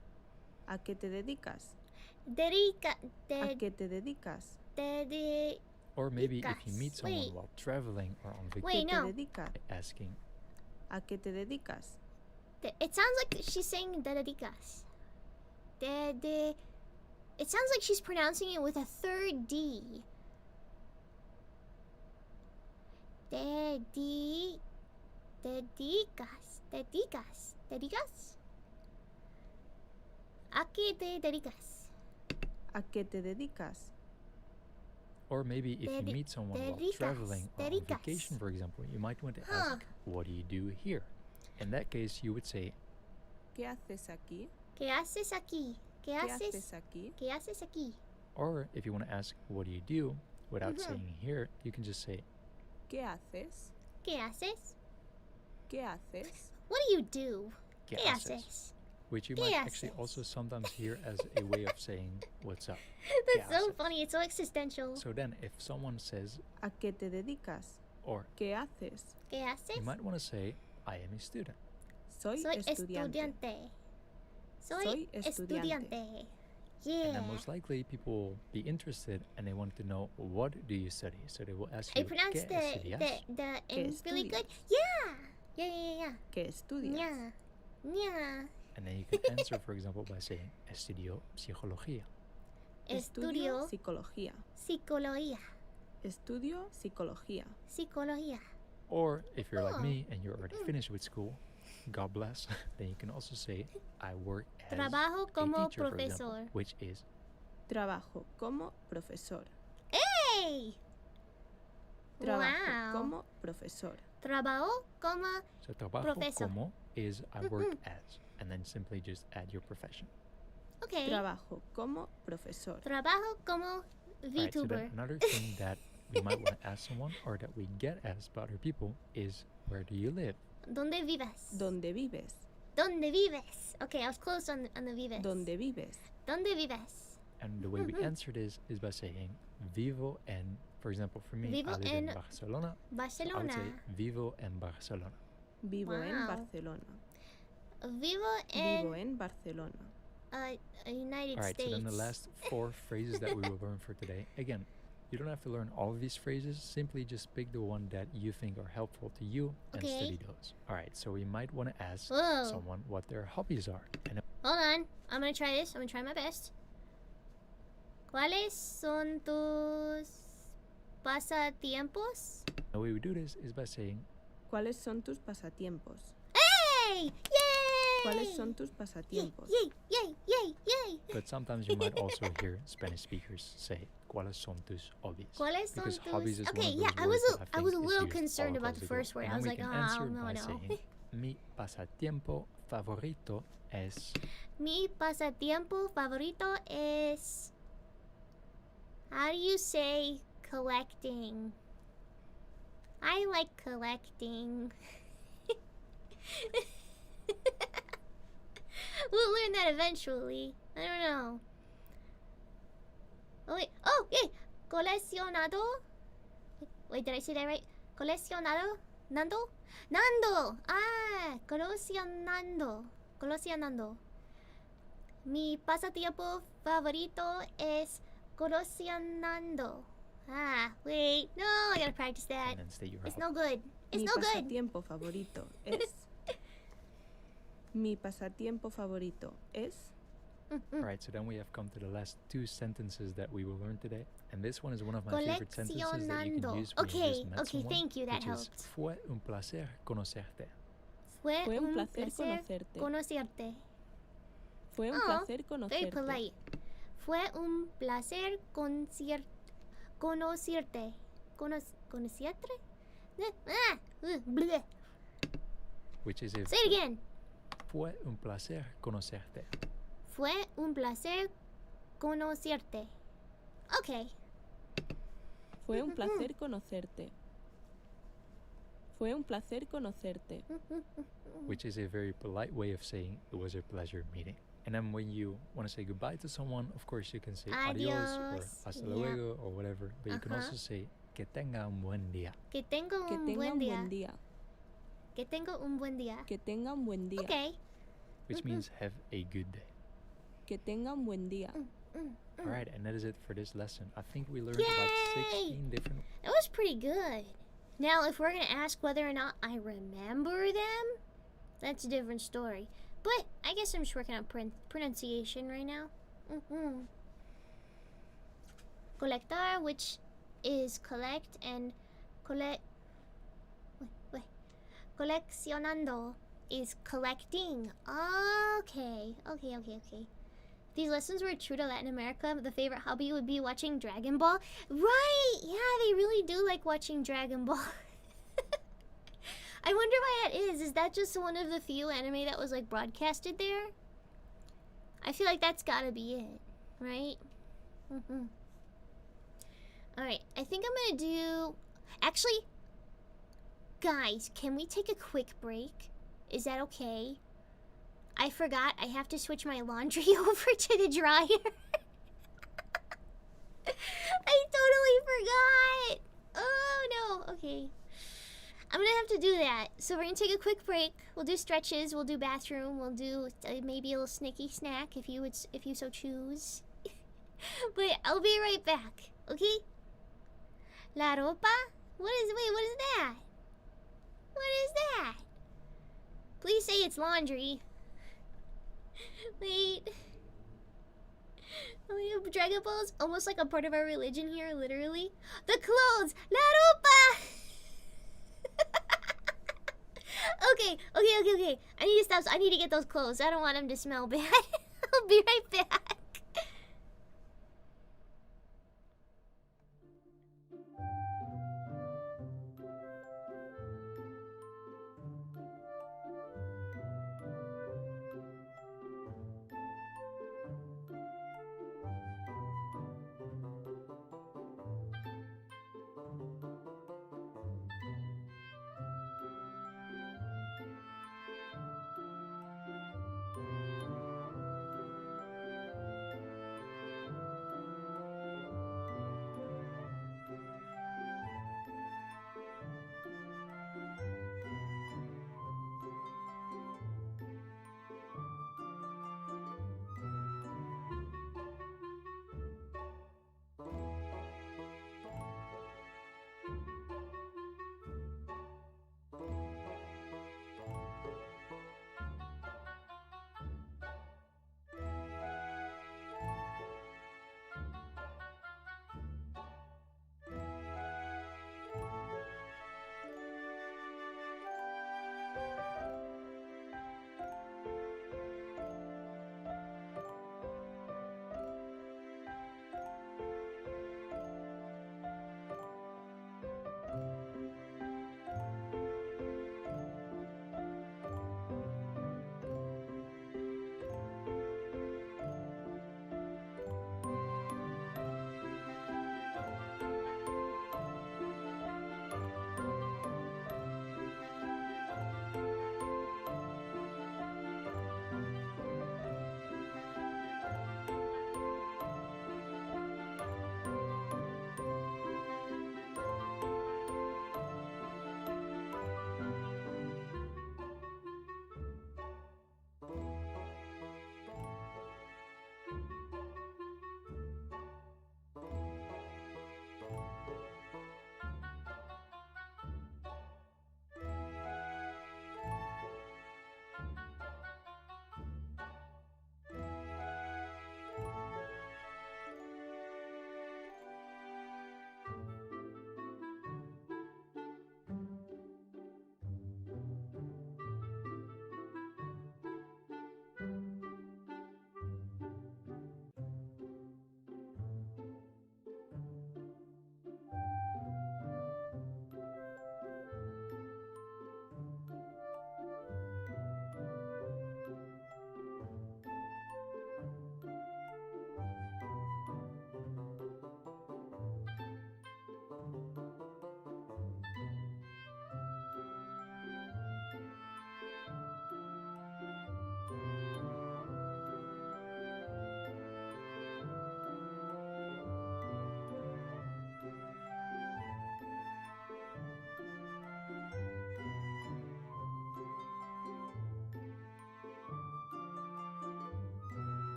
¿A qué te dedicas? Dedica. ¿A qué te dedicas? or maybe if you meet Dedicas. someone Wait. while traveling or on ¿Qué vacation, Wait, no. te dedicas? asking, ¿A qué te dedicas? It sounds like she's saying dedicas. It sounds like she's pronouncing it with a third D. Dedicas. ¿A qué te dedicas? ¿A qué te dedicas? or maybe if you Dedi- meet someone while dedicas, traveling or on dedicas. vacation, for example, you might want to Huh. ask, what do you do here? In that case, you would say, ¿Qué haces aquí? ¿Qué haces aquí? ¿Qué ¿Qué haces? haces aquí? ¿Qué haces aquí? or if you want to ask, what do you do? Without Mhm. saying here, you can just say, ¿Qué haces? ¿Qué haces? ¿Qué haces? What do you do? ¿Qué ¿Qué haces? haces? Which you ¿Qué might actually haces? also sometimes hear as a way of saying, what's up? That's so haces? funny. It's so existential. So then, if someone says, ¿A qué te dedicas? or ¿Qué haces? ¿Qué haces? you might want to say, I am a student. Soy Soy estudiante. estudiante. Soy Soy estudiante. estudiante. Yeah. And then most likely people will be interested and they want to know, what do you study? So they will ask I you, pronounced ¿qué estudias? the ¿Qué N really good. estudias? Yeah. ¿Qué estudias? Yeah. And then you can answer, for example, by saying, estudio psicología. Estudio psicología. psicología. Estudio psicología. Psicología. Or if you're like Oh. me and you're already finished with school, God bless, then you can also say, I work as Trabajo a como teacher, for example, profesor. which is Trabajo como profesor. Hey! Trabajo Wow. como profesor. Trabajo como so trabajo Profesor. como is I work as, and then simply just add your profession. okay. Trabajo como profesor. Trabajo como Alright, so VTuber. then another thing that we might want to ask someone or that we get asked by other people is, where do you live? ¿Dónde vives? ¿Dónde vives? ¿Dónde vives? Okay, I was close on the vives. ¿Dónde vives? ¿Dónde vives? And the way we answer this is by saying vivo en, for example, for me, Vivo I live in en Barcelona. So I would Barcelona. say vivo en Barcelona. Vivo en Wow. Barcelona. Vivo Vivo en en Barcelona. United Alright, States. so then the last 4 phrases that we will learn for today. Again, you don't have to learn all of these phrases. Simply just pick the one that you think are helpful to you and Okay. study those. Alright, so we might want to ask Whoa. someone what their hobbies are. And Hold on. I'm gonna try this. I'm gonna try my best. ¿Cuáles son tus pasatiempos? the way we do this is by saying, ¿Cuáles son tus pasatiempos? ¡Hey! ¡Yay! ¿Cuáles son tus pasatiempos? Yay! But sometimes you might also hear Spanish speakers say, ¿Cuáles son tus hobbies? ¿Cuáles son Because tus... hobbies is Okay, one of yeah, those I was words a, that I was a think is little used all concerned about across the globe. first word. And I then was we like, can oh, answer no, by no. saying, Mi pasatiempo favorito es... Mi pasatiempo favorito es... How do you say collecting? I like collecting. We'll learn that eventually. I don't know. Oh, wait. Oh, yeah. Coleccionado? Wait, did I say that right? Coleccionado? Nando? Nando! Ah, coleccionando. Coleccionando. Mi pasatiempo favorito es coleccionando. Ah, wait. No, I gotta practice that. And then state your It's hobby. no good. It's Mi no good. pasatiempo favorito es. Mi pasatiempo favorito es. Alright, so then we have come to the last two sentences that we will learn today. And this one is one of my favorite sentences that you can Coleccionando. use when you Okay, just met okay, someone, thank you. That which is, helped. Fue un placer conocerte. Fue Fue un un placer placer conocerte. conocerte. Fue un Oh, placer Very conocerte. polite. Fue un placer conocerte. ¿Conocerte? Bleh. Which is Say it again. Fue un placer conocerte. Fue un placer conocerte. Okay. Fue un placer conocerte. Fue un placer conocerte. Which is a very polite way of saying it was a pleasure meeting. And then when you want to say goodbye to someone, of course you can say adios or Adios, hasta yeah. luego or whatever. But you can Uh-huh. also say que tenga un buen día. Que tenga Que un tenga buen un día. buen día. Que tenga un buen día. Que tenga un buen día. Okay. Which means have a good day. Que tenga un buen día. Alright, and that is it for this lesson. I think we learned about Yay! 16 different... That was pretty good. Now, if we're gonna ask whether or not I remember them, that's a different story. But I guess I'm just working on pronunciation right now. Colectar, which is collect, and coleccionando is collecting. Okay. These lessons were true to Latin America. The favorite hobby would be watching Dragon Ball. Right! Yeah, they really do like watching Dragon Ball. I wonder why that is. Is that just one of the few anime that was like broadcasted there? I feel like that's gotta be it, right? Alright, I think I'm gonna do... Actually, guys, can we take a quick break? Is that okay? I forgot I have to switch my laundry over to the dryer. I totally forgot. Oh no, okay. I'm gonna have to do that. So we're gonna take a quick break. We'll do stretches, we'll do bathroom, we'll do maybe a little snicky snack if you so choose. But I'll be right back, okay? La ropa? What is that? What is that? Please say it's laundry. Wait. We have Dragon Balls, almost like a part of our religion here, literally. The clothes! La ropa! Okay. I need to stop. I need to get those clothes. I don't want them to smell bad. I'll be right back.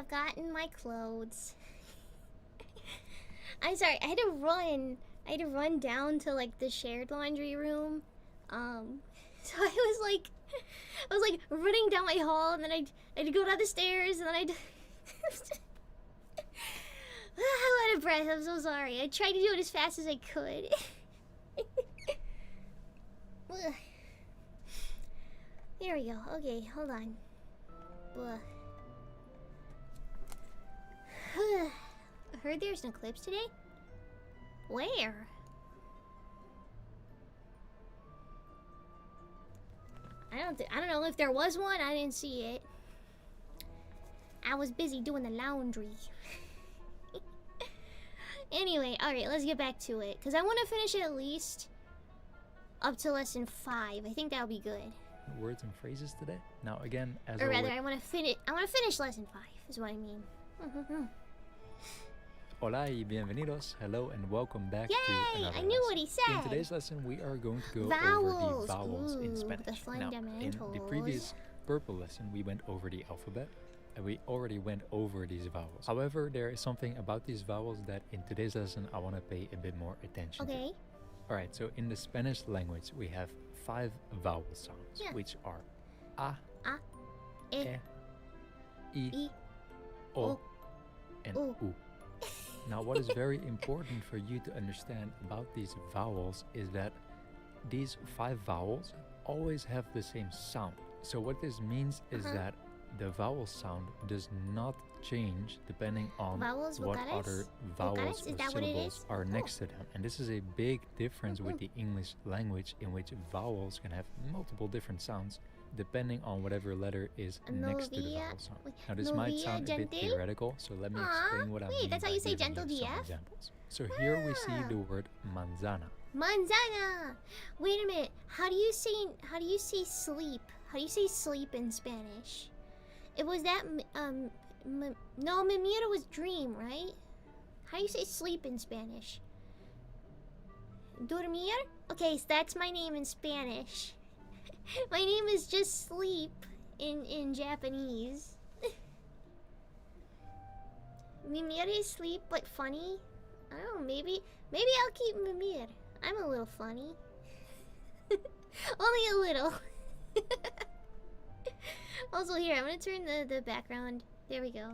have gotten my clothes. I'm sorry, I had to run down to like the shared laundry room. So I was like running down my hall, and then I had to go down the stairs, and then I'm out of breath. I'm so sorry. I tried to do it as fast as I could. Here we go. Okay, hold on. I heard there's an eclipse today. Where? I don't know if there was one. I didn't see it. I was busy doing the laundry. Anyway, alright, let's get back to it. Because I want to finish it at least up to lesson 5. I think that'll be good. Words and phrases today. Now again, as or rather, always, I want to finish lesson 5, is what I mean. Hola y bienvenidos. Hello and welcome back Yay! to another I knew lesson. what he said. In today's lesson, we are going to go Vowels. over the vowels in Ooh, Spanish. the Now, in the fundamentals. previous purple lesson, we went over the alphabet, and we already went over these vowels. However, there is something about these vowels that in today's lesson I want to pay a bit more attention to. Okay. Alright, so in the Spanish language, we have 5 vowel sounds, Yeah. which are A, E, I, O, O, and U. U. Now, what is very important for you to understand about these vowels is that these 5 vowels always have the same sound. So what this means is that the vowel sound does not change depending on Vowels, what vocales? other vowels Vocales? Is or that what it syllables is? are Oh. next to them. And this is a big difference with the English language, in which vowels can have multiple different sounds depending on whatever letter is next to the vowel sound. Now this might Novia sound a bit gentle? theoretical, so let me Aw, explain what I wait, mean that's how by you say giving gentle you some DF? examples. So here we see Ah. the word manzana. Manzana. Wait a minute. How do you say sleep? How do you say sleep in Spanish? It was that no, mimir was dream, right? How do you say sleep in Spanish? Dormir? Okay, so that's my name in Spanish. My name is just sleep in Japanese. Mimir is sleep, but funny. I don't know, maybe I'll keep Mimir. I'm a little funny. Only a little. Also here, I'm gonna turn the background. There we go.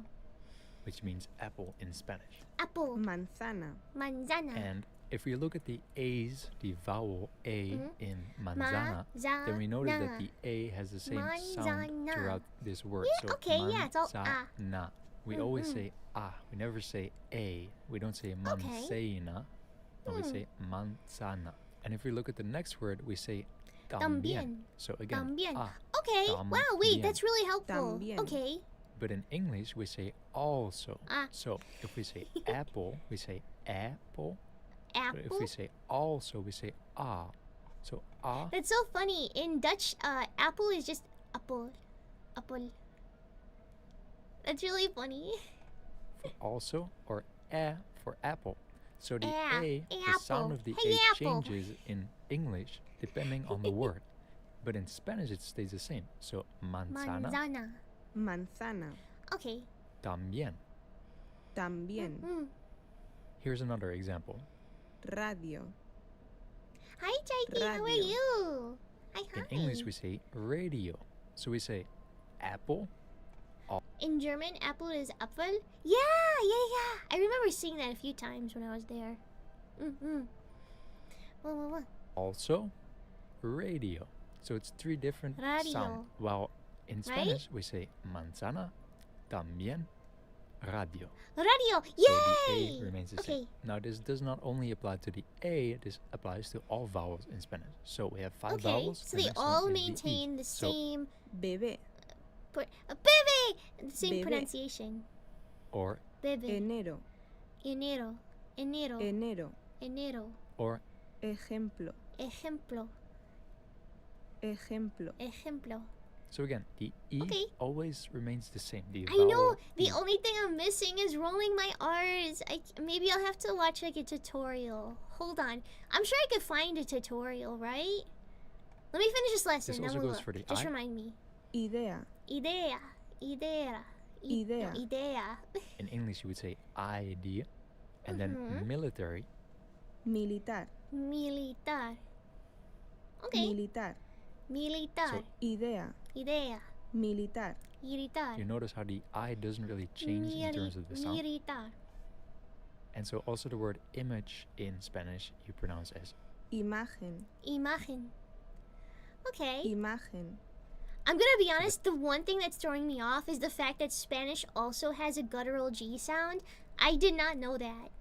Which means apple in Spanish. Apple. Manzana. Manzana. And if we look at the A's, the vowel A in manzana, Manzana. then we notice that the A has the same sound Manzana. throughout this word. Yeah, so okay, yeah, it's all manzana. We always say ah. We never say a. We don't say manzana. No, we say manzana. And if we look at the next word, we say también. So again, También. ah. Okay. Wow, wait, También. that's really helpful. También. Okay. But in English, we say also. Ah. So if we say apple, we say apple. But if Apple. we say also, we say ah. So ah That's so funny. In Dutch, apple is just apple. Apple. That's really funny. for also, or for apple. So the A, the sound apple. of the Hey, A apple. changes in English depending on the word. But in Spanish, it stays the same. So manzana, Manzana. Manzana. Okay. también. También. Here's another example. Radio. Hi, Jakey. How are Radio. you? Hi, hi. In English, we say radio. So we say apple. In German, apple is Apfel. Yeah. I remember seeing that a few times when I was there. What? Also, radio. So it's 3 different Radio. sounds. While in Right? Spanish, we say manzana, también, radio. Radio. So the Yay! A remains the Okay. same. Now this does not only apply to the A, this applies to all vowels in Spanish. So we have 5 Okay. vowels. So the they next one all is the E. maintain the So- same Bebé. bebe, the same Bebé. pronunciation. Or, Bebe. Enero. Enero. Enero. or, Ejemplo. Ejemplo. so again, the E Okay. always remains the same. The I know. vowel The E. only thing I'm missing is rolling my R's. Maybe I'll have to watch like a tutorial. Hold on. I'm sure I could find a tutorial, right? Let me finish this lesson. This then also we'll goes look. for the Just I. remind me. Idea. Idea. Idea. No, idea. In English, you would say idea. And then military. Militar. Militar. Okay. Militar. Militar. So- Idea. Idea. Militar. Militar. You notice how the I doesn't really change in terms of the sound. Militar. And so also the word image in Spanish you pronounce as Imagen. Imagen. Okay. Imagen. I'm gonna be honest, the one thing that's throwing me off is the fact that Spanish also has a guttural G sound. I did not know that.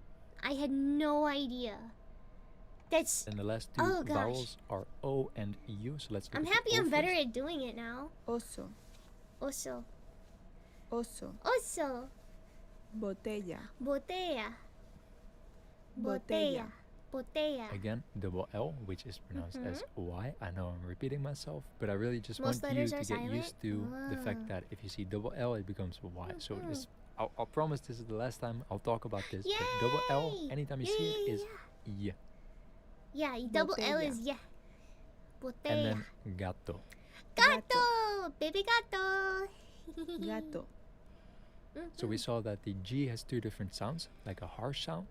I had no idea. That's... and the last two Oh, gosh. vowels are O and U. So let's look I'm at the happy O I'm better first. at doing it now. Oso. Oso. Oso. Oso. Botella. Botella. Botella. Botella. Again, double L, which is pronounced as Y. I know I'm repeating myself, but I really just Most want you letters to are get silent? used to the fact Ah. that if you see double L, it becomes a Y. So this, I'll promise this is the last time I'll talk about this. But double L, Yay! anytime you see it, is Y. Yeah, double L Botella. is yeah. And Botella. then gato. Gato! Baby gato! Gato. So we saw that the G has two different sounds, like a harsh sound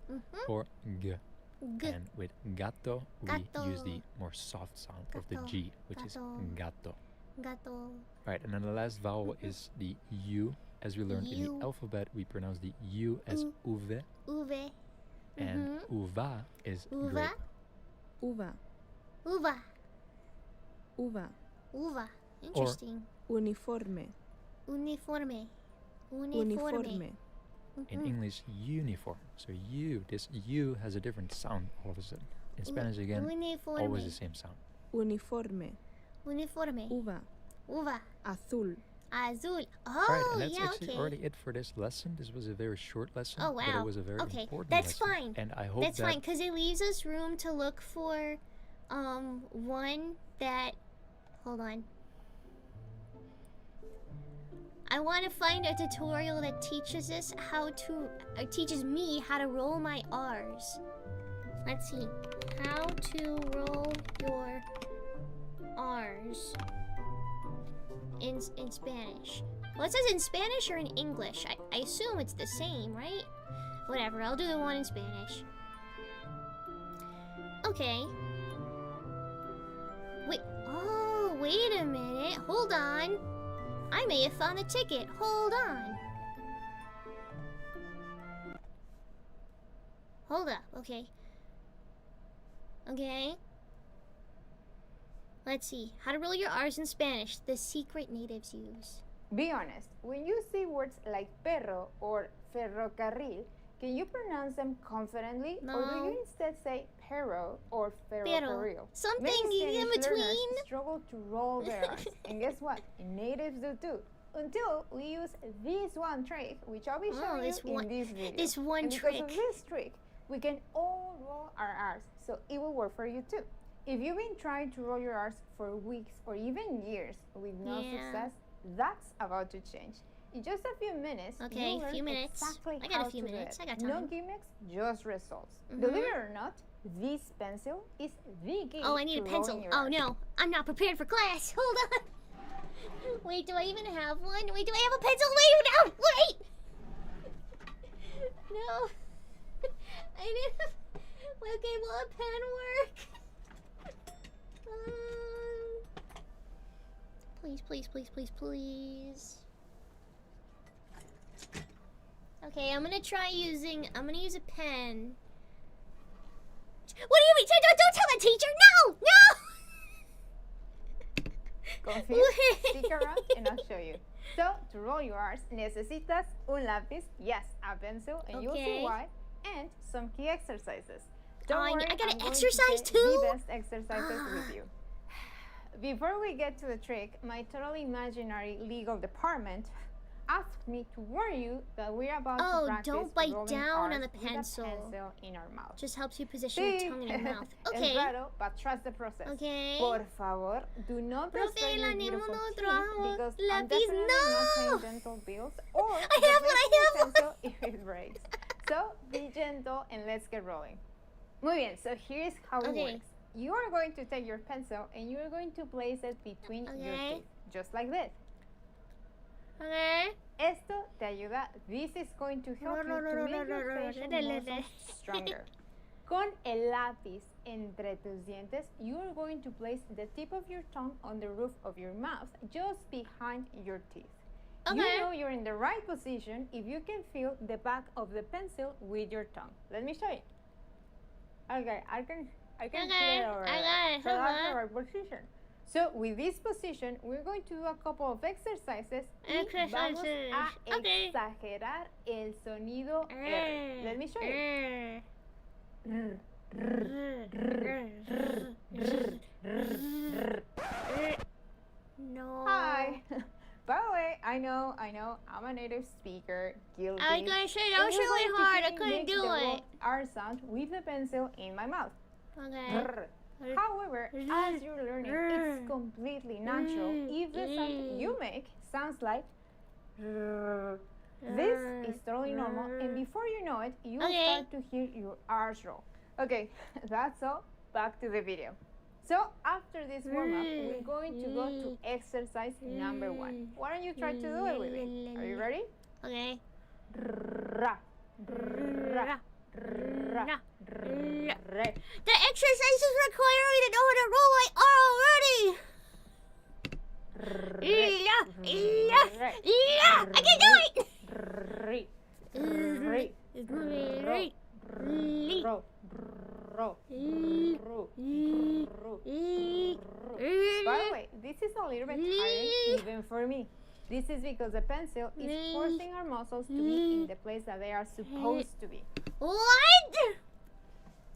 or G. G. And with gato, we use the Gato. more soft sound of the Gato. G, which is Gato. gato. Gato. Right, and then the last vowel is the U. As we learned in U. the alphabet, we pronounce the U as U. uve, Uve. and uva is Uva. grape. Uva. Uva. Uva. Uva. Interesting. Uniforme. Uniforme. Uniforme. In English, uniform. So U, this U has a different sound all of a sudden. In Spanish again, Uniforme. always the same sound. Uniforme. Uniforme. Uva. Uva. Azul. Azul. Right, Oh, and that's yeah, actually okay. already it for this lesson. This was a very short lesson, Oh, but wow. it was a very Okay, important that's lesson. fine. And I hope That's that fine, because it leaves us room to look for one that... Hold on. I want to find a tutorial that teaches us how to... teaches me how to roll my R's. Let's see. How to roll your R's in Spanish. Well, it says in Spanish or in English. I assume it's the same, right? Whatever, I'll do the one in Spanish. Okay. Wait, oh, wait a minute. Hold on. I may have found the ticket. Hold on. Hold up, okay. Okay. Let's see. How to roll your R's in Spanish. The secret natives use. Be honest, when you see words like perro or ferrocarril, can you pronounce them confidently? Or do No. you instead say perro or ferrocarril? Something Many in Spanish between. learners struggle to roll their R's. And guess what? Natives do too. Until we use this one trick, which I'll be Oh, showing this you one- in this video. this one and because of trick. this trick, we can all roll our R's, so it will work for you too. If you've been trying to roll your R's for weeks or even years with no Yeah. success, that's about to change. In just a few minutes, Okay, you'll learn few minutes. exactly I got a how few to do minutes. it. I got No time. gimmicks, just results. Mhm. Believe it or not, this pencil is the key Oh, I need to a pencil. rolling your Oh R's. no, I'm not prepared for class. Hold on. Wait, do I even have one? Wait, do I have a pencil? Wait, no, wait. No, I didn't. Okay, will a pen work? Please, please, please, please, please. Okay, I'm gonna use a pen. What do you mean? Don't tell the teacher! No! No! Confused? Stick around and I'll show you. So, to roll your R's, necesitas un lápiz, yes, a pencil, and you'll Okay. see why, and some key exercises. Don't Oh, I worry, gotta I'm going to exercise share too? the best exercises with you. Before we get to the trick, my totally imaginary legal department asked me to warn you that we're about Oh, to practice don't bite rolling down on R's the with a pencil. pencil in our mouth. Just helps you position your Sí, tongue in your mouth. es Okay. raro, but trust the process. Okay. Por favor, do not Profe, destroy la your beautiful Nemo no teeth trajo because I'm lápiz. definitely not No! paying dental bills or I have one, I have one. pencil if it breaks. So be gentle and let's get rolling. Muy bien, so here's how it Okay. works. You are going to take your pencil and you are going to place it between your Okay. teeth, just like this. Okay. Esto te ayuda. This is going to help you to make your facial muscles stronger. Con el lápiz entre tus dientes, you are going to place the tip of your tongue on the roof of your mouth, just behind your teeth. Okay. You know you're in the right position if you can feel the back of the pencil with your tongue. Let me show you. Okay, I can Okay, feel it over I there. got it. So Hold that's on. the right position. So with this position, we're going to do a couple of exercises y vamos a Okay. exagerar el sonido R. Let me show you. No. Hi. By the way, I know, I'm a native speaker, guilty. I gotta say, that was And we're really going to hard. I make couldn't the do roll it. R sound with the pencil in my mouth. Okay. However, as you're learning, it's completely natural if the sound you make sounds like this is totally normal, and before you know it, you will Okay. start to hear your R's roll. Okay, that's all. Back to the video. So after this warm-up, we're going to go to exercise number 1. Why don't you try to do it with me? Are you ready? Okay. Ra, ra, ra, re. The exercises require me to know how to roll my R already. Yeah, I can do it. Re, re, ro, ro, ro, ro. By the way, this is a little bit harder even for me. This is because the pencil is forcing our muscles to be in the place that they are supposed to be. What?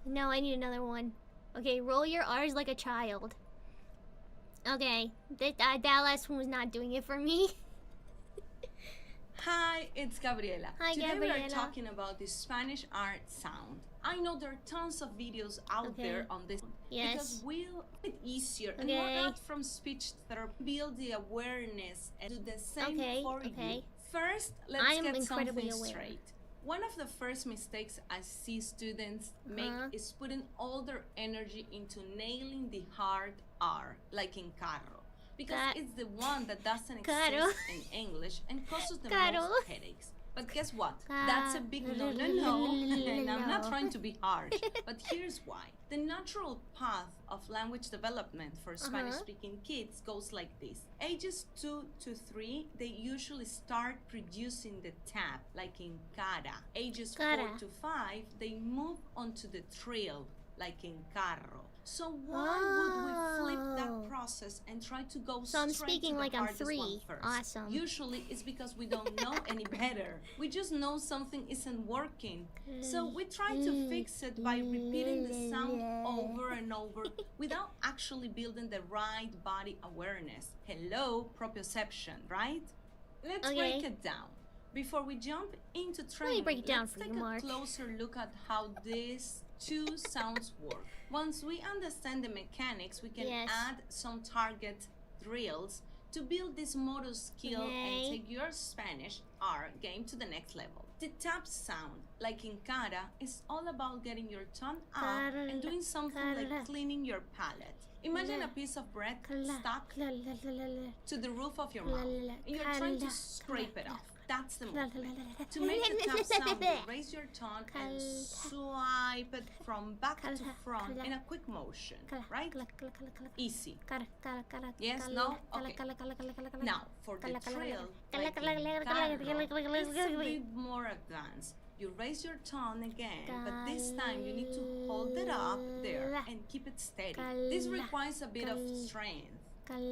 No, I need another one. Okay, roll your R's like a child. Okay, that last one was not doing it for me. Hi, it's Gabriela. Hi, Today we Gabriela. are talking about the Spanish art sound. I know there are tons of videos out Okay. there on this Yes. because we'll make it easier and Okay. work out from speech therapy, build the awareness and do the same Okay, for okay. you. First, let's I am get incredibly something aware. straight. One of the first mistakes I see students make is putting all their energy into nailing the hard R, like in carro. Because it's the one that doesn't Carro. exist in English and causes the Carro. most headaches. But guess what? That's a big no, and I'm not trying to be harsh, but here's why. The natural path of language development for Spanish-speaking kids goes like this. Ages 2 to 3, they usually start producing the tap, like in cara. Ages 4 Cara. to 5, they move onto the trill, like in carro. So why would we flip that process and try to go So I'm straight speaking to the like I'm hardest 3. one first? Awesome. Usually it's because we don't know any better. We just know something isn't working. So we try to fix it by repeating the sound over and over without actually building the right body awareness. Hello, proprioception, right? Let's break Okay. it down. Before we jump into training, break it down let's for take you, a Mark. closer look at how these two sounds work. Once we understand the mechanics, we can Yes. add some target drills to build this motor skill and Okay. take your Spanish R game to the next level. The tap sound, like in cara, is all about getting your tongue up and doing something like cleaning your palate. Imagine a piece of bread stuck to the roof of your mouth and you're trying to scrape it off. That's the movement. To make the tap sound, you raise your tongue and swipe it from back to front in a quick motion, right? Easy. Yes, no? Okay. Now, for the trill, like in carro, it's a bit more advanced. You raise your tongue again, but this time you need to hold it up there and keep it steady. This requires a bit of strength,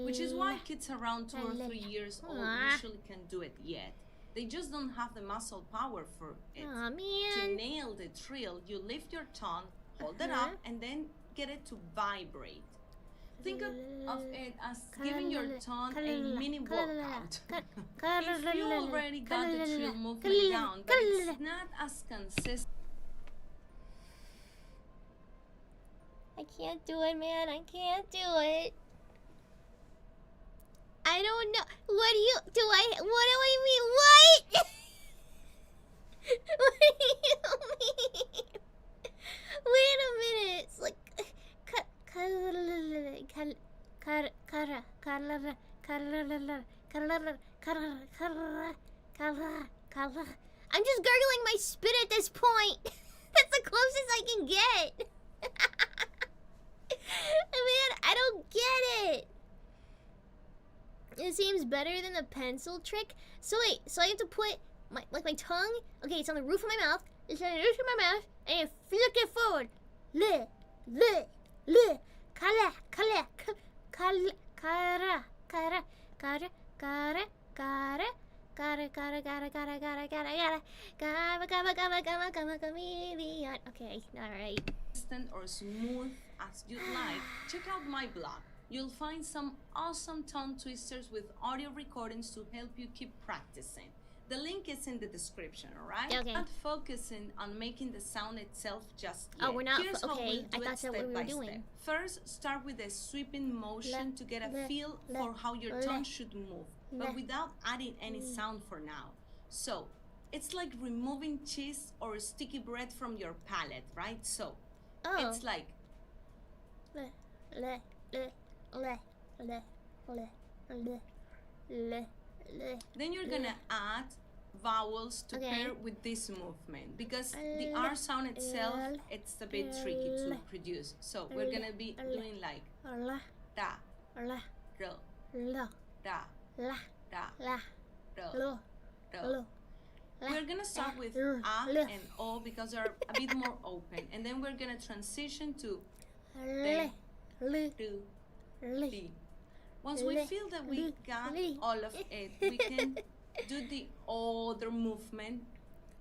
which is why kids around 2 or 3 years old usually can do it yet. They just don't have the muscle power for it. Aw, To man. nail the trill, you lift your tongue, hold it up, and then get it to vibrate. Think of it as giving your tongue a mini workout. If you already got the trill movement down, but it's not as consistent. I can't do it, man. I can't do it. I don't know. What do I mean? What? What do you mean? Wait a minute. It's like I'm just gargling my spit at this point. That's the closest I can get. Man, I don't get it. It seems better than the pencil trick. So wait, so I have to put my tongue. Okay, it's on the roof of my mouth. It's on the roof of my mouth, and flick it forward. Kara, chameleon. Okay, alright. Instant or smooth as you'd like, check out my blog. You'll find some awesome tongue twisters with audio recordings to help you keep practicing. The link is in the description, alright? Okay. Not focusing on making the sound itself just yet. Oh, we're not. Here's how Okay, we'll do I it thought that's what step we by were doing. step. First, start with a sweeping motion to get a feel for how your tongue should move, but without adding any sound for now. So, it's like removing cheese or sticky bread from your palate, right? So, it's like then you're gonna add vowels to pair with this movement because the R sound itself, it's a bit tricky to produce. So we're gonna be doing like da, ro, da, da, ro, ro. We're gonna start with a and o because they're a bit more open, and then we're gonna transition to de, do, li. Once we feel that we got all of it, we can do the other movement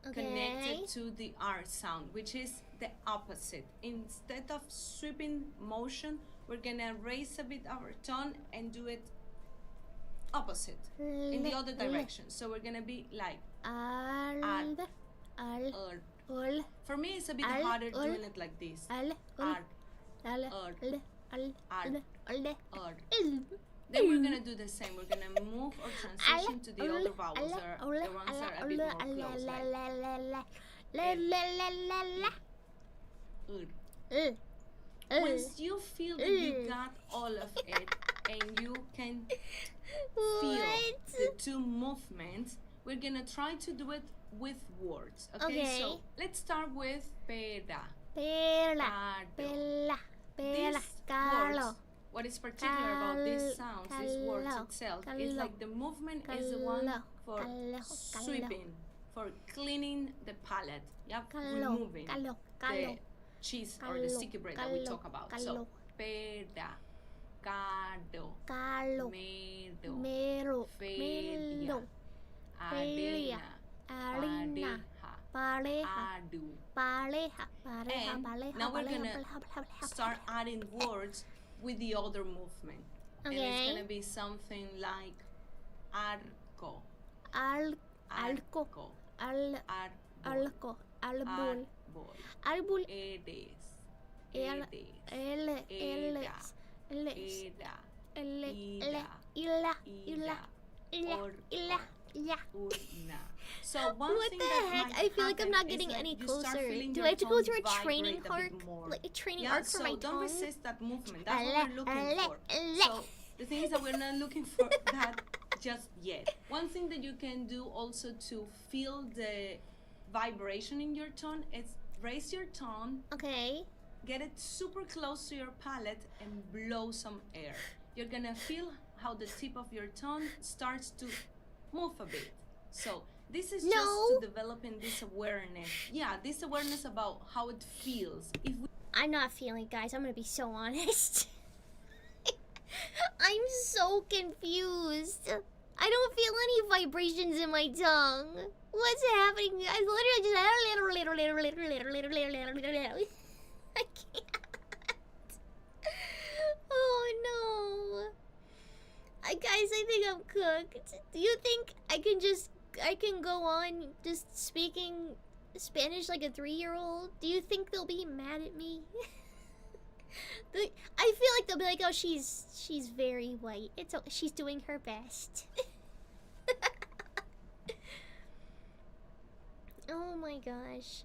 connected to the R sound, which is the opposite. Instead of sweeping motion, we're gonna raise a bit our tongue and do it opposite in the other direction. So we're gonna be like for me, it's a bit harder doing it like this. Then we're gonna do the same. We're gonna move or transition to the other vowels, the ones that are a bit more close, like Once you feel that you got all of it and you can feel the two movements, we're gonna try to do it with words. Okay. So let's start with pera. These words, what is particular about these sounds, these words itself, is like the movement is the one for sweeping, for cleaning the palate, removing the cheese or the sticky bread that we talk about. So, pera, cado, mero, feria, arena, pareja, adu. And now we're gonna start adding words with the other movement. And it's gonna be something like arco, árbol, So one what thing the that heck? might I feel like I'm happen not is getting that any you start closer. feeling Do your I have to go tongue through a training vibrate a bit arc? more. Like a training Yeah, arc for so my don't tongue? resist that movement. That's what we're looking for. So the thing is that we're not looking for that just yet. One thing that you can do also to feel the vibration in your tongue is raise your tongue, get it super close to your palate, and blow some air. You're gonna feel how the tip of your tongue starts to move a bit. So this is just to developing this awareness. Yeah, this awareness about how it feels. I'm not feeling it, guys. I'm gonna be so honest. I'm so confused. I don't feel any vibrations in my tongue. What's happening? I literally just I can't. Oh no. Guys, I think I'm cooked. Do you think I can go on just speaking Spanish like a 3-year-old? Do you think they'll be mad at me? I feel like they'll be like, "Oh, she's very white. She's doing her best." Oh my gosh.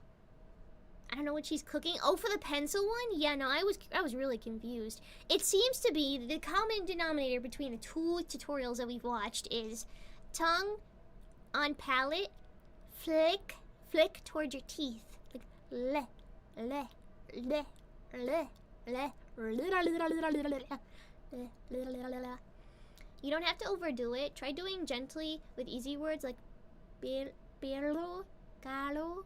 I don't know what she's cooking. Oh, for the pencil one? Yeah, no, I was really confused. It seems to be the common denominator between the two tutorials that we've watched is tongue on palate, flick towards your teeth. Like le. You don't have to overdo it. Try doing gently with easy words like pero, caro,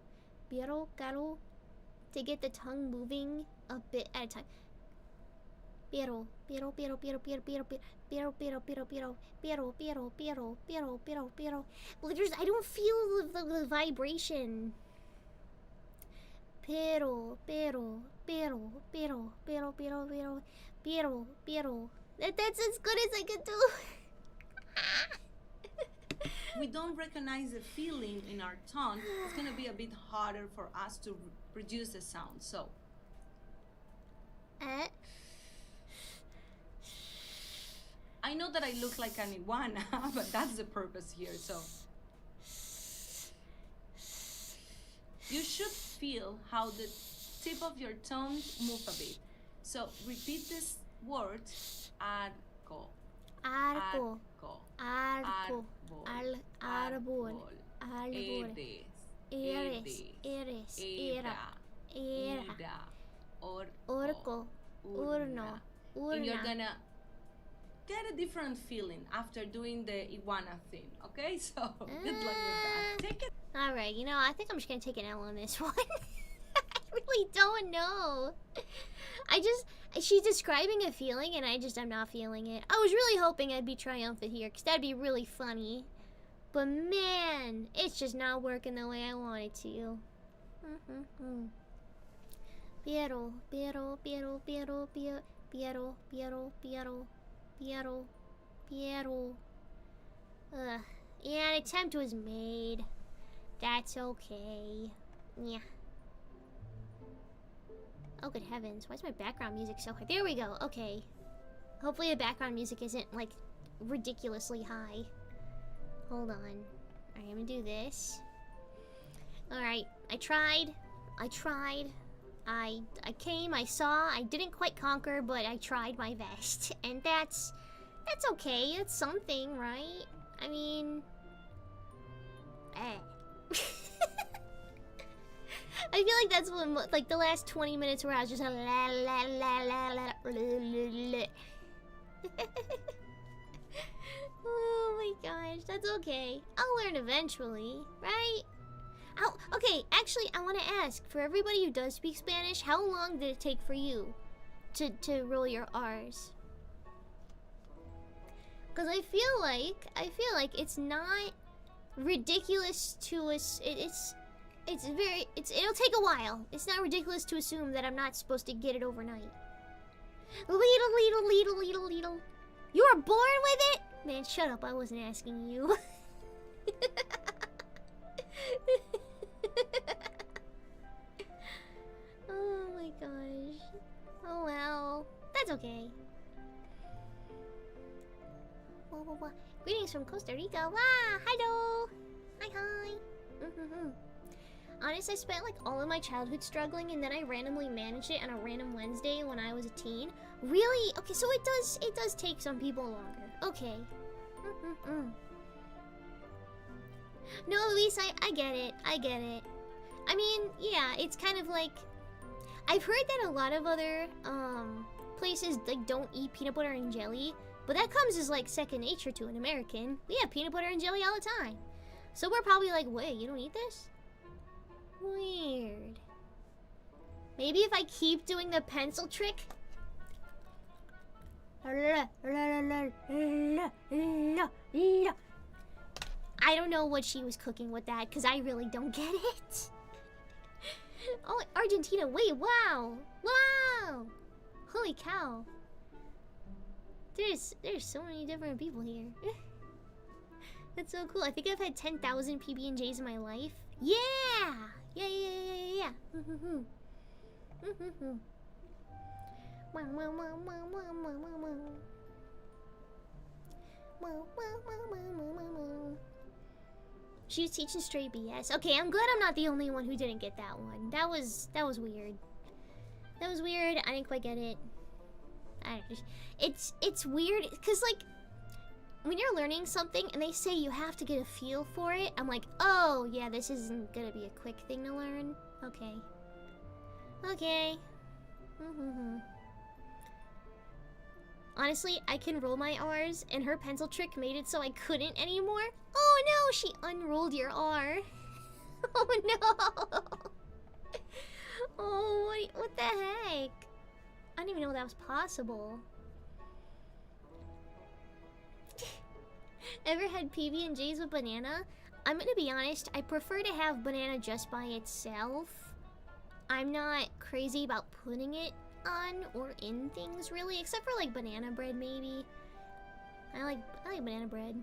to get the tongue moving a bit at a time. Pero. But I don't feel the vibration. Pero. That's as good as I could do. We don't recognize the feeling in our tongue. It's going to be a bit harder for us to produce the sound. So, I know that I look like an iguana, but that's the purpose here. So, you should feel how the tip of your tongue move a bit. So, repeat this word. Arco. Arco. Árbol. Eres. Era. Orco. Urno. And you're Urna. gonna get a different feeling after doing the iguana thing, okay? So, good luck with that. Take it. Alright, you know, I think I'm just gonna take an L on this one. I really don't know. She's describing a feeling and I'm not feeling it. I was really hoping I'd be triumphant here, because that'd be really funny. But man, it's just not working the way I want it to. Piero. Yeah, an attempt was made. That's okay. Yeah. Oh, good heavens. Why is my background music so high? There we go. Okay. Hopefully the background music isn't, like, ridiculously high. Hold on. Alright, I'm gonna do this. Alright, I tried. I came, I saw, I didn't quite conquer, but I tried my best. And that's okay. It's something, right? I mean... I feel like that's when, like, the last 20 minutes where I was just la la la la la. Oh my gosh, that's okay. I'll learn eventually, right? Okay, actually, I want to ask, for everybody who does speak Spanish, how long did it take for you to roll your R's? Because I feel like it's not ridiculous to us. It'll take a while. It's not ridiculous to assume that I'm not supposed to get it overnight. Leedle. You were born with it? Man, shut up. I wasn't asking you. Oh my gosh. Oh well. That's okay. Wah. Greetings from Costa Rica. Wow. Hello. Hi. Honestly, I spent like all of my childhood struggling, and then I randomly managed it on a random Wednesday when I was a teen. Really? Okay, so it does take some people longer. Okay. No, Luis, I get it. I mean, yeah, it's kind of like, I've heard that a lot of other places like don't eat peanut butter and jelly, but that comes as like second nature to an American. We have peanut butter and jelly all the time. So we're probably like, wait, you don't eat this? Weird. Maybe if I keep doing the pencil trick. I don't know what she was cooking with that, because I really don't get it. Oh, Argentina. Wait, wow. Holy cow. There's so many different people here. That's so cool. I think I've had 10,000 PB&Js in my life. Yeah. She was teaching straight BS. Okay, I'm glad I'm not the only one who didn't get that one. That was weird. That was weird. I didn't quite get it. It's weird because like when you're learning something and they say you have to get a feel for it, I'm like, oh yeah, this isn't gonna be a quick thing to learn. Okay. Okay. Honestly, I can roll my R's, and her pencil trick made it so I couldn't anymore. Oh no, she unrolled your R. Oh no. Oh, what the heck? I didn't even know that was possible. Ever had PB&Js with banana? I'm gonna be honest, I prefer to have banana just by itself. I'm not crazy about putting it on or in things really, except for like banana bread maybe. I like banana bread.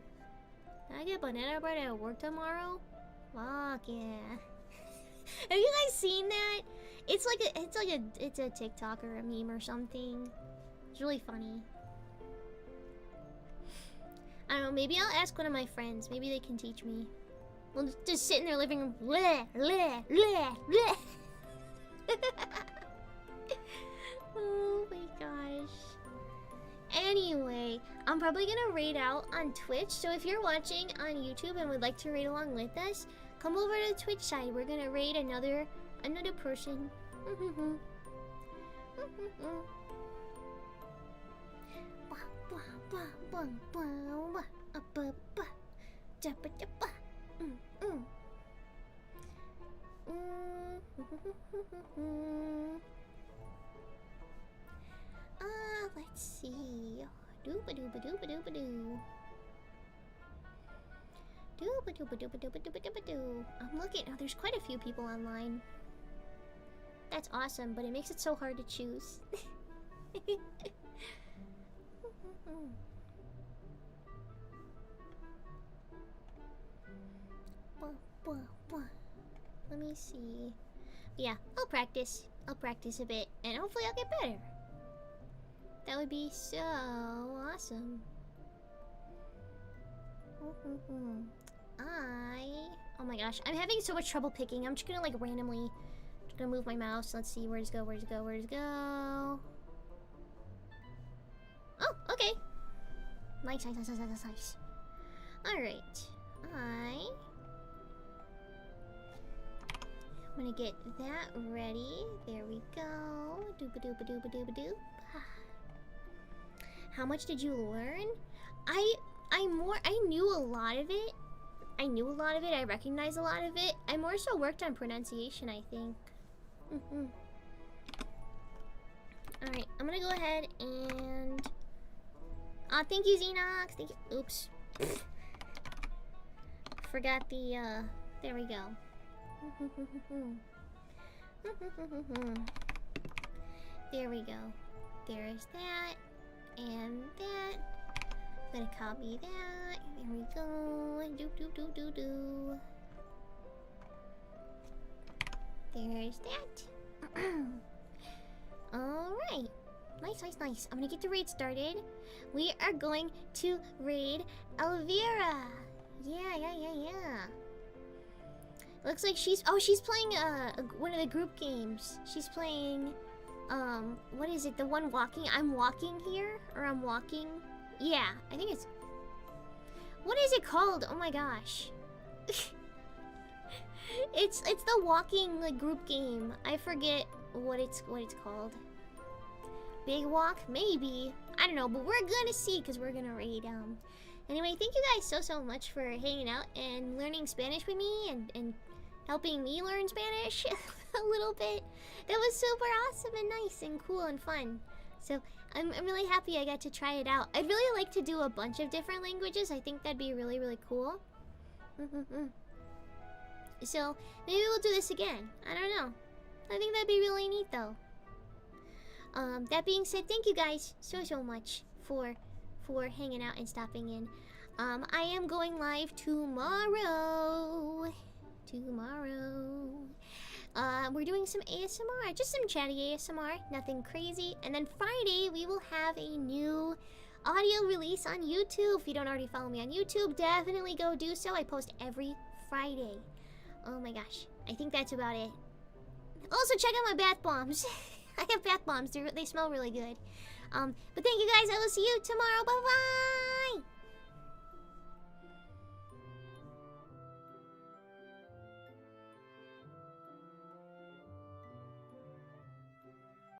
Can I get banana bread at work tomorrow? Fuck yeah. Have you guys seen that? It's a TikTok or a meme or something. It's really funny. I don't know, maybe I'll ask one of my friends. Maybe they can teach me. We'll just sit in their living room. Bleh, bleh, bleh, bleh. Oh my gosh. Anyway, I'm probably gonna raid out on Twitch. So if you're watching on YouTube and would like to raid along with us, come over to the Twitch side. We're gonna raid another person. Let's see. Dooba-dooba-dooba-dooba-doo. Dooba-dooba-dooba-dooba-dooba-doo. I'm looking. Oh, there's quite a few people online. That's awesome, but it makes it so hard to choose. Let me see. Yeah, I'll practice. I'll practice a bit, and hopefully I'll get better. That would be so awesome. Oh my gosh, I'm having so much trouble picking. I'm just gonna like randomly, just gonna move my mouse. Let's see, where's go, where's go, where's go. Oh, okay. Nice. Alright. I'm gonna get that ready. There we go. Dooba-dooba-dooba-dooba-doop. How much did you learn? I knew a lot of it. I recognized a lot of it. I more so worked on pronunciation, I think. Alright, I'm gonna go ahead and... thank you, Xenox. Thank you. Oops. Forgot the, there we go. There we go. There's that. And that. I'm gonna copy that. There we go. Do. There's that. Alright. Nice. I'm gonna get the raid started. We are going to raid Elvira. Yeah. Looks like she's playing one of the group games. She's playing what is it? The one walking? I'm walking here, or I'm walking. Yeah, I think it's. What is it called? Oh my gosh. It's the walking like group game. I forget what it's called. Big walk, maybe. I don't know, but we're gonna see because we're gonna raid. Anyway, thank you guys so much for hanging out and learning Spanish with me and helping me learn Spanish a little bit. That was super awesome and nice and cool and fun. So I'm really happy I got to try it out. I'd really like to do a bunch of different languages. I think that'd be really, really cool. So maybe we'll do this again. I don't know. I think that'd be really neat though. That being said, thank you guys so much for hanging out and stopping in. I am going live tomorrow. We're doing some ASMR, just some chatty ASMR, nothing crazy. And then Friday, we will have a new audio release on YouTube. If you don't already follow me on YouTube, definitely go do so. I post every Friday. Oh my gosh, I think that's about it. Also, check out my bath bombs. I have bath bombs, they smell really good. But thank you guys, I will see you tomorrow, bye-bye!